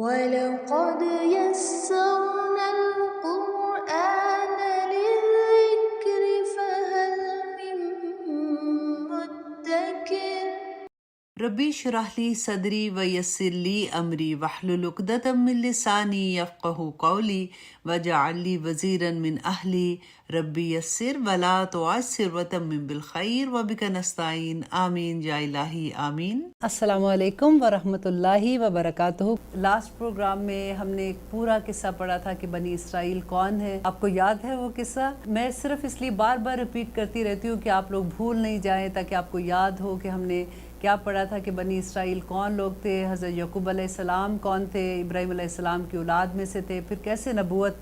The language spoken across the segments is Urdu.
وَلَقَدْ يَسَّرْنَا الْقُرْآنَ لِلذِّكْرِ فَهَلْ مِن مُّدَّكِرٍ ربی اشرح لی صدری ویسر لی امری واحلل عقدۃ من لسانی یفقہوا قولی واجعل لی وزیرا من اہلی ربی یسر ولا تعسر وتمم بالخیر وبک نستعین آمین یا الہی آمین۔ السلام علیکم ورحمۃ اللہ وبرکاتہ۔ لاسٹ پروگرام میں ہم نے ایک پورا قصہ پڑھا تھا کہ بنی اسرائیل کون ہے۔ آپ کو یاد ہے وہ قصہ؟ میں صرف اس لیے بار بار ریپیٹ کرتی رہتی ہوں کہ آپ لوگ بھول نہیں جائیں، تاکہ آپ کو یاد ہو کہ ہم نے کیا پڑھا تھا کہ بنی اسرائیل کون لوگ تھے، حضرت یعقوب علیہ السلام کون تھے، ابراہیم علیہ السلام کی اولاد میں سے تھے، پھر کیسے نبوت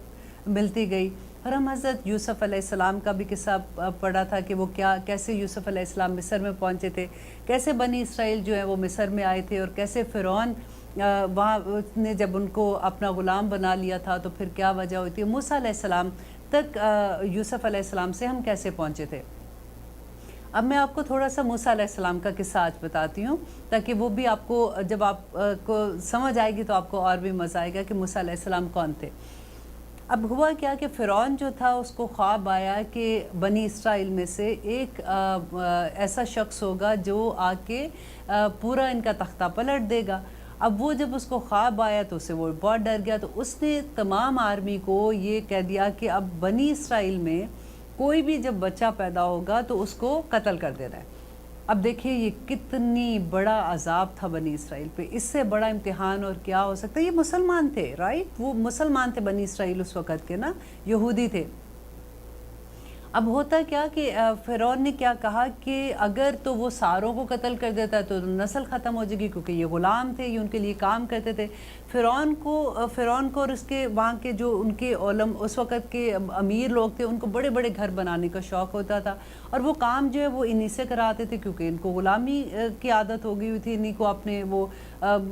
ملتی گئی، اور ہم حضرت یوسف علیہ السلام کا بھی قصہ پڑھا تھا کہ وہ کیسے یوسف علیہ السلام مصر میں پہنچے تھے، کیسے بنی اسرائیل جو ہے وہ مصر میں آئے تھے، اور کیسے فرعون وہاں نے جب ان کو اپنا غلام بنا لیا تھا تو پھر کیا وجہ ہوئی تھی، موسیٰ علیہ السلام تک یوسف علیہ السلام سے ہم کیسے پہنچے تھے۔ اب میں آپ کو تھوڑا سا موسیٰ علیہ السلام کا قصہ آج بتاتی ہوں، تاکہ وہ بھی آپ کو جب آپ کو سمجھ آئے گی تو آپ کو اور بھی مزہ آئے گا کہ موسیٰ علیہ السلام کون تھے۔ اب ہوا کیا کہ فرعون جو تھا اس کو خواب آیا کہ بنی اسرائیل میں سے ایک ایسا شخص ہوگا جو آ کے پورا ان کا تختہ پلٹ دے گا۔ اب وہ جب اس کو خواب آیا تو اسے وہ بہت ڈر گیا، تو اس نے تمام آرمی کو یہ کہہ دیا کہ اب بنی اسرائیل میں کوئی بھی جب بچہ پیدا ہوگا تو اس کو قتل کر دینا ہے۔ اب دیکھیے یہ کتنی بڑا عذاب تھا بنی اسرائیل پہ، اس سے بڑا امتحان اور کیا ہو سکتا ہے۔ یہ مسلمان تھے، رائٹ، وہ مسلمان تھے بنی اسرائیل اس وقت کے نا، یہودی تھے۔ اب ہوتا کیا کہ فرعون نے کیا کہا کہ اگر تو وہ ساروں کو قتل کر دیتا تو نسل ختم ہو جائے گی، کیونکہ یہ غلام تھے، یہ ان کے لیے کام کرتے تھے۔ فرعون کو اور اس کے وہاں کے جو ان کے اس وقت کے امیر لوگ تھے، ان کو بڑے بڑے گھر بنانے کا شوق ہوتا تھا، اور وہ کام جو ہے وہ انہی سے کراتے تھے، کیونکہ ان کو غلامی کی عادت ہو گئی ہوئی تھی، انہی کو اپنے وہ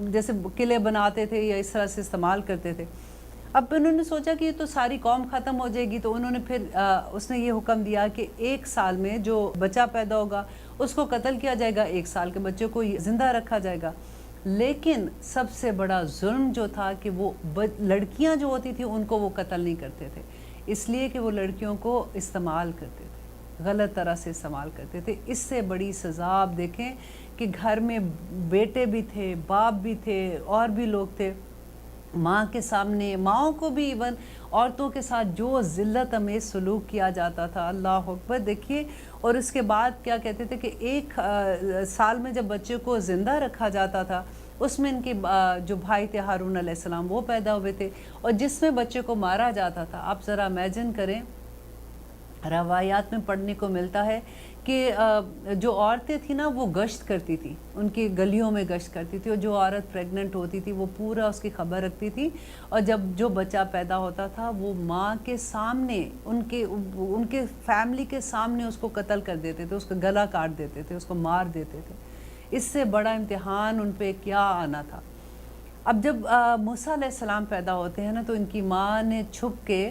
جیسے قلعے بناتے تھے یا اس طرح سے استعمال کرتے تھے۔ اب انہوں نے سوچا کہ یہ تو ساری قوم ختم ہو جائے گی، تو انہوں نے پھر اس نے یہ حکم دیا کہ 1 سال میں جو بچہ پیدا ہوگا اس کو قتل کیا جائے گا، 1 سال کے بچے کو زندہ رکھا جائے گا۔ لیکن سب سے بڑا ظلم جو تھا کہ وہ لڑکیاں جو ہوتی تھیں ان کو وہ قتل نہیں کرتے تھے، اس لیے کہ وہ لڑکیوں کو استعمال کرتے تھے، غلط طرح سے استعمال کرتے تھے۔ اس سے بڑی سزا آپ دیکھیں کہ گھر میں بیٹے بھی تھے، باپ بھی تھے، اور بھی لوگ تھے، ماں کے سامنے، ماؤں کو بھی ایون عورتوں کے ساتھ جو ذلت امیز سلوک کیا جاتا تھا، اللہ اکبر۔ دیکھیے، اور اس کے بعد کیا کہتے تھے کہ 1 سال میں جب بچے کو زندہ رکھا جاتا تھا، اس میں ان کے جو بھائی تھے ہارون علیہ السلام وہ پیدا ہوئے تھے، اور جس میں بچے کو مارا جاتا تھا، آپ ذرا امیجن کریں، روایات میں پڑھنے کو ملتا ہے کہ جو عورتیں تھیں نا وہ گشت کرتی تھیں، ان کی گلیوں میں گشت کرتی تھی، اور جو عورت پریگننٹ ہوتی تھی وہ پورا اس کی خبر رکھتی تھی، اور جب جو بچہ پیدا ہوتا تھا وہ ماں کے سامنے، ان کے فیملی کے سامنے اس کو قتل کر دیتے تھے، اس کا گلا کاٹ دیتے تھے، اس کو مار دیتے تھے۔ اس سے بڑا امتحان ان پہ کیا آنا تھا۔ اب جب موسیٰ علیہ السلام پیدا ہوتے ہیں نا، تو ان کی ماں نے چھپ کے،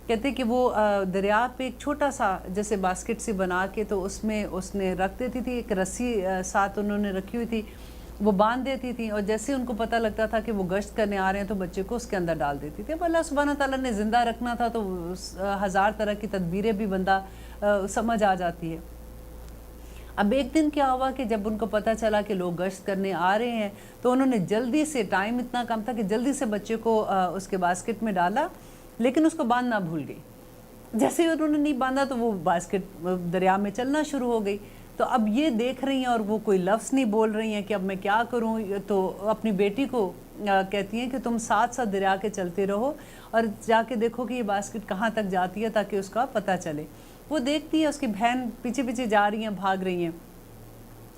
کہتے کہ وہ دریا پہ ایک چھوٹا سا جیسے باسکٹ سی بنا کے، تو اس میں اس نے رکھ دیتی تھی، ایک رسی ساتھ انہوں نے رکھی ہوئی تھی، وہ باندھ دیتی تھی، اور جیسے ان کو پتہ لگتا تھا کہ وہ گشت کرنے آ رہے ہیں تو بچے کو اس کے اندر ڈال دیتی تھی۔ اب اللہ سبحانہ تعالیٰ نے زندہ رکھنا تھا تو 1000 طرح کی تدبیریں بھی بندہ سمجھ آ جاتی ہے۔ اب ایک دن کیا ہوا کہ جب ان کو پتہ چلا کہ لوگ گشت کرنے آ رہے ہیں، تو انہوں نے جلدی سے، ٹائم اتنا کم تھا کہ جلدی سے بچے کو اس کے باسکٹ میں ڈالا، لیکن اس کو باندھنا بھول گئی۔ جیسے انہوں نے نہیں باندھا تو وہ باسکٹ دریا میں چلنا شروع ہو گئی۔ تو اب یہ دیکھ رہی ہیں اور وہ کوئی لفظ نہیں بول رہی ہیں کہ اب میں کیا کروں، تو اپنی بیٹی کو کہتی ہیں کہ تم ساتھ ساتھ دریا کے چلتے رہو اور جا کے دیکھو کہ یہ باسکٹ کہاں تک جاتی ہے، تاکہ اس کا پتہ چلے۔ وہ دیکھتی ہے اس کی بہن پیچھے پیچھے جا رہی ہیں، بھاگ رہی ہیں۔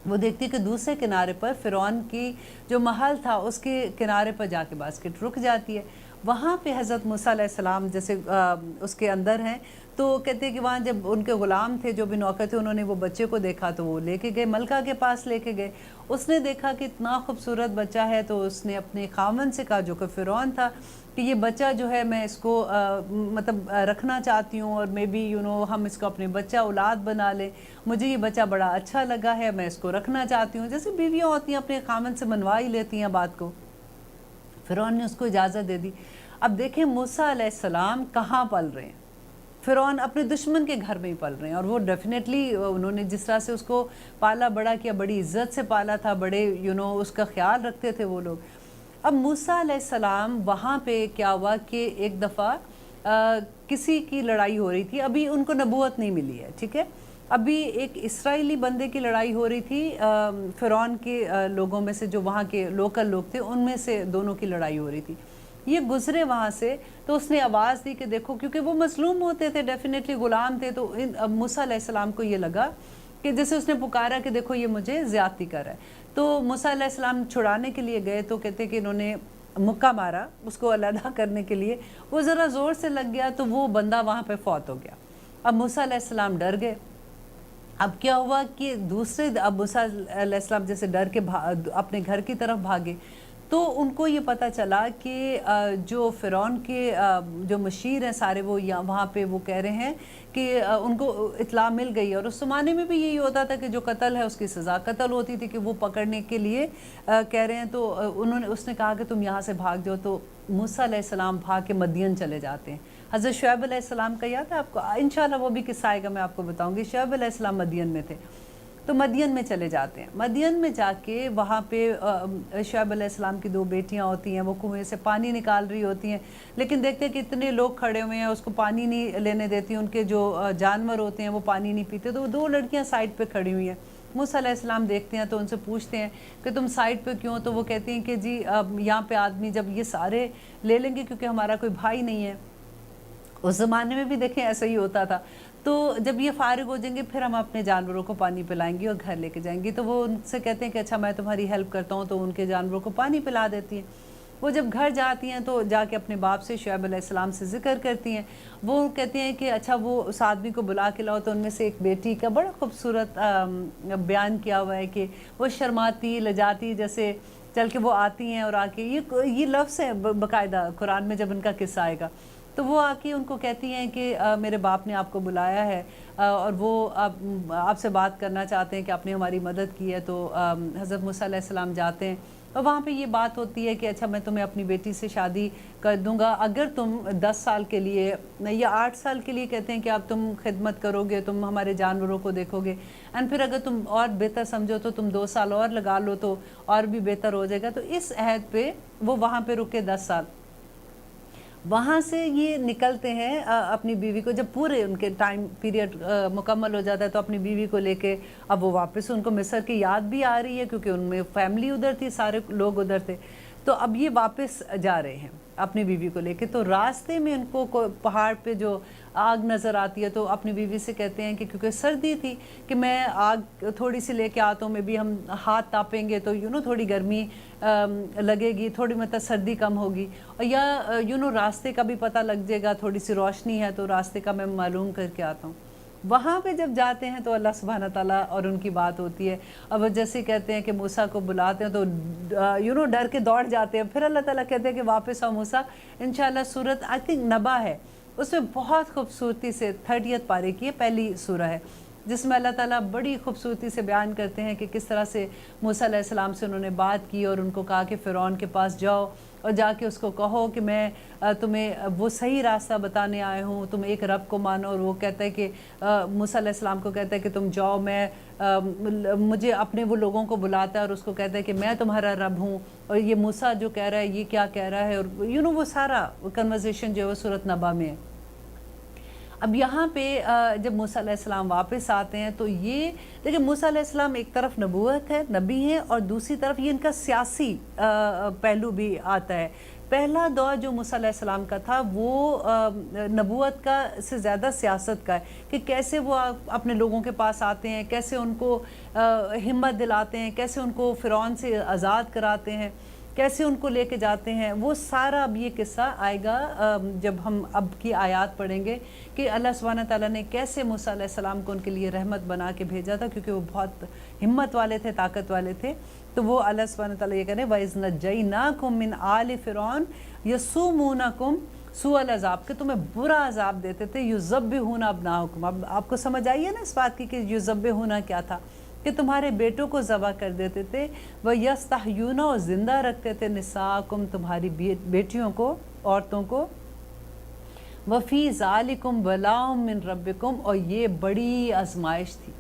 وہ دیکھتی کہ دوسرے کنارے پر فرعون کی جو محل تھا اس کے کنارے پر جا کے باسکٹ رک جاتی ہے۔ وہاں پہ حضرت موسیٰ علیہ السلام جیسے اس کے اندر ہیں، تو کہتے ہیں کہ وہاں جب ان کے غلام تھے، جو بھی نوکر تھے، انہوں نے وہ بچے کو دیکھا تو وہ لے کے گئے، ملکہ کے پاس لے کے گئے۔ اس نے دیکھا کہ اتنا خوبصورت بچہ ہے، تو اس نے اپنے خاوند سے کہا، جو کہ فرعون تھا، کہ یہ بچہ جو ہے میں اس کو مطلب رکھنا چاہتی ہوں، اور مے بی ہم اس کو اپنے بچہ اولاد بنا لیں، مجھے یہ بچہ بڑا اچھا لگا ہے، میں اس کو رکھنا چاہتی ہوں۔ جیسے بیویاں ہوتی ہیں اپنے خاوند سے منوا ہی لیتی ہیں بات کو۔ فرعون نے اس کو اجازت دے دی. اب دیکھیں موسیٰ علیہ السلام کہاں پل رہے ہیں؟ فرعون اپنے دشمن کے گھر میں ہی پل رہے ہیں. اور وہ ڈیفینیٹلی انہوں نے جس طرح سے اس کو پالا بڑا کیا، بڑی عزت سے پالا تھا، بڑے اس کا خیال رکھتے تھے وہ لوگ. اب موسیٰ علیہ السلام وہاں پہ کیا ہوا کہ ایک دفعہ کسی کی لڑائی ہو رہی تھی. ابھی ان کو نبوت نہیں ملی ہے، ٹھیک ہے. ابھی ایک اسرائیلی بندے کی لڑائی ہو رہی تھی فرعون کے لوگوں میں سے، جو وہاں کے لوکل لوگ تھے ان میں سے دونوں کی لڑائی ہو رہی تھی. یہ گزرے وہاں سے تو اس نے آواز دی کہ دیکھو، کیونکہ وہ مظلوم ہوتے تھے، ڈیفینیٹلی غلام تھے. تو موسیٰ علیہ السلام کو یہ لگا کہ جیسے اس نے پکارا کہ دیکھو یہ مجھے زیادتی کر رہا ہے. تو موسیٰ علیہ السلام چھڑانے کے لیے گئے تو کہتے کہ انہوں نے مکہ مارا اس کو علیحدہ کرنے کے لیے. وہ ذرا زور سے لگ گیا تو وہ بندہ وہاں پہ فوت ہو گیا. اب موسیٰ علیہ السلام ڈر گئے. اب کیا ہوا کہ اب موسیٰ علیہ السلام جیسے ڈر کے اپنے گھر کی طرف بھاگے تو ان کو یہ پتہ چلا کہ جو فرعون کے جو مشیر ہیں سارے وہ وہاں پہ وہ کہہ رہے ہیں کہ ان کو اطلاع مل گئی. اور اس زمانے میں بھی یہی ہوتا تھا کہ جو قتل ہے اس کی سزا قتل ہوتی تھی، کہ وہ پکڑنے کے لیے کہہ رہے ہیں. تو اس نے کہا کہ تم یہاں سے بھاگ جاؤ. تو موسیٰ علیہ السلام بھاگ کے مدین چلے جاتے ہیں. حضرت شعیب علیہ السلام کا یاد ہے آپ کو؟ انشاءاللہ وہ بھی قصہ آئے گا، میں آپ کو بتاؤں گی. شعیب علیہ السلام مدین میں تھے تو مدین میں چلے جاتے ہیں. مدین میں جا کے وہاں پہ شعیب علیہ السلام کی 2 بیٹیاں ہوتی ہیں، وہ کنویں سے پانی نکال رہی ہوتی ہیں. لیکن دیکھتے ہیں کہ اتنے لوگ کھڑے ہوئے ہیں، اس کو پانی نہیں لینے دیتی. ان کے جو جانور ہوتے ہیں وہ پانی نہیں پیتے. تو وہ 2 لڑکیاں سائڈ پہ کھڑی ہوئی ہیں. موسیٰ علیہ السلام دیکھتے ہیں تو ان سے پوچھتے ہیں کہ تم سائڈ پہ کیوں؟ تو وہ کہتی ہیں کہ جی یہاں پہ آدمی جب یہ سارے لے لیں گے کیونکہ ہمارا کوئی بھائی نہیں ہے. اس زمانے میں بھی دیکھیں ایسا ہی ہوتا تھا. تو جب یہ فارغ ہو جائیں گے پھر ہم اپنے جانوروں کو پانی پلائیں گے اور گھر لے کے جائیں گے. تو وہ ان سے کہتے ہیں کہ اچھا میں تمہاری ہیلپ کرتا ہوں. تو ان کے جانوروں کو پانی پلا دیتی ہیں. وہ جب گھر جاتی ہیں تو جا کے اپنے باپ سے شعیب علیہ السلام سے ذکر کرتی ہیں. وہ کہتے ہیں کہ اچھا وہ اس آدمی کو بلا کے لاؤ. تو ان میں سے ایک بیٹی کا بڑا خوبصورت بیان کیا ہوا ہے کہ وہ شرماتی لجاتی جیسے چل کے وہ آتی ہیں اور آ کے یہ لفظ ہے باقاعدہ قرآن میں جب ان کا قصہ آئے گا تو وہ آ کے ان کو کہتی ہیں کہ میرے باپ نے آپ کو بلایا ہے اور وہ آپ سے بات کرنا چاہتے ہیں کہ آپ نے ہماری مدد کی ہے. تو حضرت موسیٰ علیہ السلام جاتے ہیں اور وہاں پہ یہ بات ہوتی ہے کہ اچھا میں تمہیں اپنی بیٹی سے شادی کر دوں گا اگر تم 10 سال کے لیے یا 8 سال کے لیے کہتے ہیں کہ اب تم خدمت کرو گے، تم ہمارے جانوروں کو دیکھو گے، اینڈ پھر اگر تم اور بہتر سمجھو تو تم 2 سال اور لگا لو تو اور بھی بہتر ہو جائے گا. تو اس عہد پہ وہ وہاں پہ رکے 10 سال. وہاں سے یہ نکلتے ہیں اپنی بیوی کو، جب پورے ان کے ٹائم پیریڈ مکمل ہو جاتا ہے تو اپنی بیوی کو لے کے اب وہ واپس ان کو مصر کی یاد بھی آ رہی ہے کیونکہ ان میں فیملی ادھر تھی، سارے لوگ ادھر تھے. تو اب یہ واپس جا رہے ہیں اپنی بیوی کو لے کے. تو راستے میں ان کو پہاڑ پہ جو آگ نظر آتی ہے تو اپنی بیوی سے کہتے ہیں کہ کیونکہ سردی تھی کہ میں آگ تھوڑی سی لے کے آتا ہوں، میں بھی ہم ہاتھ تاپیں گے تو تھوڑی گرمی لگے گی، تھوڑی مطلب سردی کم ہوگی، اور یا راستے کا بھی پتہ لگ جائے گا، تھوڑی سی روشنی ہے تو راستے کا میں معلوم کر کے آتا ہوں. وہاں پہ جب جاتے ہیں تو اللہ سبحانہ تعالیٰ اور ان کی بات ہوتی ہے اور وہ جیسے کہتے ہیں کہ موسیٰ کو بلاتے ہیں تو ڈر کے دوڑ جاتے ہیں. پھر اللہ تعالیٰ کہتے ہیں کہ واپس آؤ موسیٰ. انشاءاللہ سورت آئی تھنک نبا ہے، اس میں بہت خوبصورتی سے 30 پارے کی پہلی سورہ ہے جس میں اللہ تعالیٰ بڑی خوبصورتی سے بیان کرتے ہیں کہ کس طرح سے موسیٰ علیہ السلام سے انہوں نے بات کی اور ان کو کہا کہ فرعون کے پاس جاؤ اور جا کے اس کو کہو کہ میں تمہیں وہ صحیح راستہ بتانے آئے ہوں، تم ایک رب کو مانو. اور وہ کہتا ہے کہ موسیٰ علیہ السلام کو کہتا ہے کہ تم جاؤ، میں مجھے اپنے وہ لوگوں کو بلاتا ہے اور اس کو کہتا ہے کہ میں تمہارا رب ہوں. اور یہ موسیٰ جو کہہ رہا ہے یہ کیا کہہ رہا ہے، اور وہ سارا کنورزیشن جو ہے وہ سورۃ نبا میں ہے. اب یہاں پہ جب موسیٰ علیہ السلام واپس آتے ہیں تو یہ دیکھیں موسیٰ علیہ السلام ایک طرف نبوت ہے، نبی ہیں، اور دوسری طرف یہ ان کا سیاسی پہلو بھی آتا ہے. پہلا دور جو موسیٰ علیہ السلام کا تھا وہ نبوت کا سے زیادہ سیاست کا ہے کہ کیسے وہ اپنے لوگوں کے پاس آتے ہیں، کیسے ان کو ہمت دلاتے ہیں، کیسے ان کو فرعون سے آزاد کراتے ہیں، کیسے ان کو لے کے جاتے ہیں. وہ سارا اب یہ قصہ آئے گا جب ہم اب کی آیات پڑھیں گے کہ اللہ سبحانہ تعالیٰ نے کیسے موسیٰ علیہ السلام کو ان کے لیے رحمت بنا کے بھیجا تھا کیونکہ وہ بہت ہمت والے تھے، طاقت والے تھے. تو وہ اللہ سبحانہ تعالیٰ یہ کہہ رہے ہیں وَإِذْ نَجَّيْنَاكُمْ مِنْ آلِ فِرْعَوْنَ يَسُومُونَكُمْ سوء العذاب، کہ تمہیں برا عذاب دیتے تھے. يُذَبِّحُونَ أَبْنَاءَكُمْ. اب آپ کو سمجھ آئی ہے نا اس بات کی کہ يُذَبِّحُونَ کیا تھا. کہ تمہارے بیٹوں کو ذبح کر دیتے تھے، وہ یستحیون، اور زندہ رکھتے تھے نساءکم، تمہاری بیٹیوں کو، عورتوں کو، وفی ذالکم بلاء من ربکم، اور یہ بڑی آزمائش تھی۔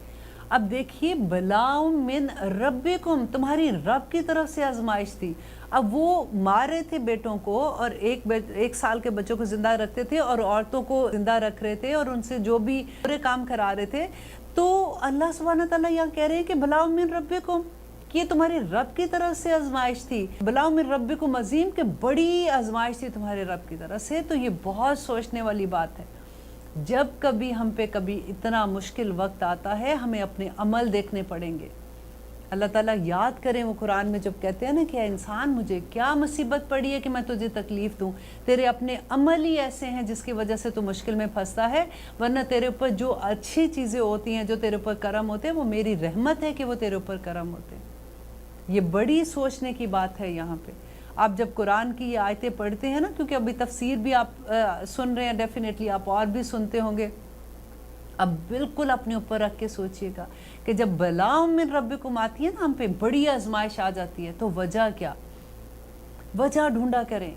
اب دیکھیے بلاء من ربکم، تمہاری رب کی طرف سے آزمائش تھی۔ اب وہ مار رہے تھے بیٹوں کو، اور 1 سال کے بچوں کو زندہ رکھتے تھے، اور عورتوں کو زندہ رکھ رہے تھے، اور ان سے جو بھی برے کام کرا رہے تھے۔ تو اللہ سبحانہ تعالیٰ یہاں کہہ رہے ہیں کہ بلاء من ربکم، کہ یہ تمہاری رب کی طرف سے آزمائش تھی۔ بلاء من ربکم عظیم، کہ بڑی آزمائش تھی تمہارے رب کی طرف سے۔ تو یہ بہت سوچنے والی بات ہے۔ جب کبھی ہم پہ کبھی اتنا مشکل وقت آتا ہے، ہمیں اپنے عمل دیکھنے پڑیں گے۔ اللہ تعالیٰ یاد کریں وہ قرآن میں جب کہتے ہیں نا کہ اے انسان مجھے کیا مصیبت پڑی ہے کہ میں تجھے تکلیف دوں، تیرے اپنے عمل ہی ایسے ہیں جس کی وجہ سے تو مشکل میں پھنستا ہے، ورنہ تیرے اوپر جو اچھی چیزیں ہوتی ہیں، جو تیرے اوپر کرم ہوتے ہیں، وہ میری رحمت ہے کہ وہ تیرے اوپر کرم ہوتے ہیں۔ یہ بڑی سوچنے کی بات ہے یہاں پہ۔ آپ جب قرآن کی یہ آیتیں پڑھتے ہیں نا، کیونکہ ابھی تفسیر بھی آپ سن رہے ہیں، ڈیفینیٹلی آپ اور بھی سنتے ہوں گے، اب بالکل اپنے اوپر رکھ کے سوچئے گا کہ جب بلاء من ربکم آتی ہے نا، ہم پہ بڑی آزمائش آ جاتی ہے، تو وجہ کیا؟ وجہ ڈھونڈا کریں،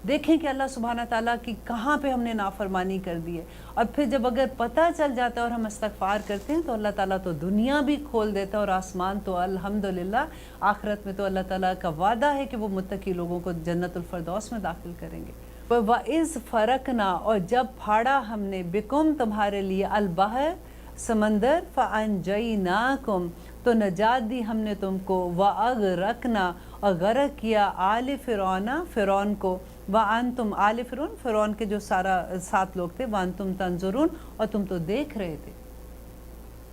دیکھیں کہ اللہ سبحانہ تعالیٰ کی کہاں پہ ہم نے نافرمانی کر دی ہے، اور پھر جب اگر پتہ چل جاتا ہے اور ہم استغفار کرتے ہیں تو اللہ تعالیٰ تو دنیا بھی کھول دیتا ہے، اور آسمان تو الحمدللہ، آخرت میں تو اللہ تعالیٰ کا وعدہ ہے کہ وہ متقی لوگوں کو جنت الفردوس میں داخل کریں گے۔ وَإِذْ فَرَقْنَا، اور جب پھاڑا ہم نے، بِكُمْ تمہارے لیے، البحر سمندر، فَأَنْجَيْنَاكُمْ تو نجات دی ہم نے تم کو، وَأَغْرَقْنَا اور غرق کیا، آل فرعون فرعون کو، وَأَنْتُمْ آل فرعون فرعون کے جو 7 لوگ تھے، وَأَنْتُمْ تَنْظُرُونَ اور تم تو دیکھ رہے تھے۔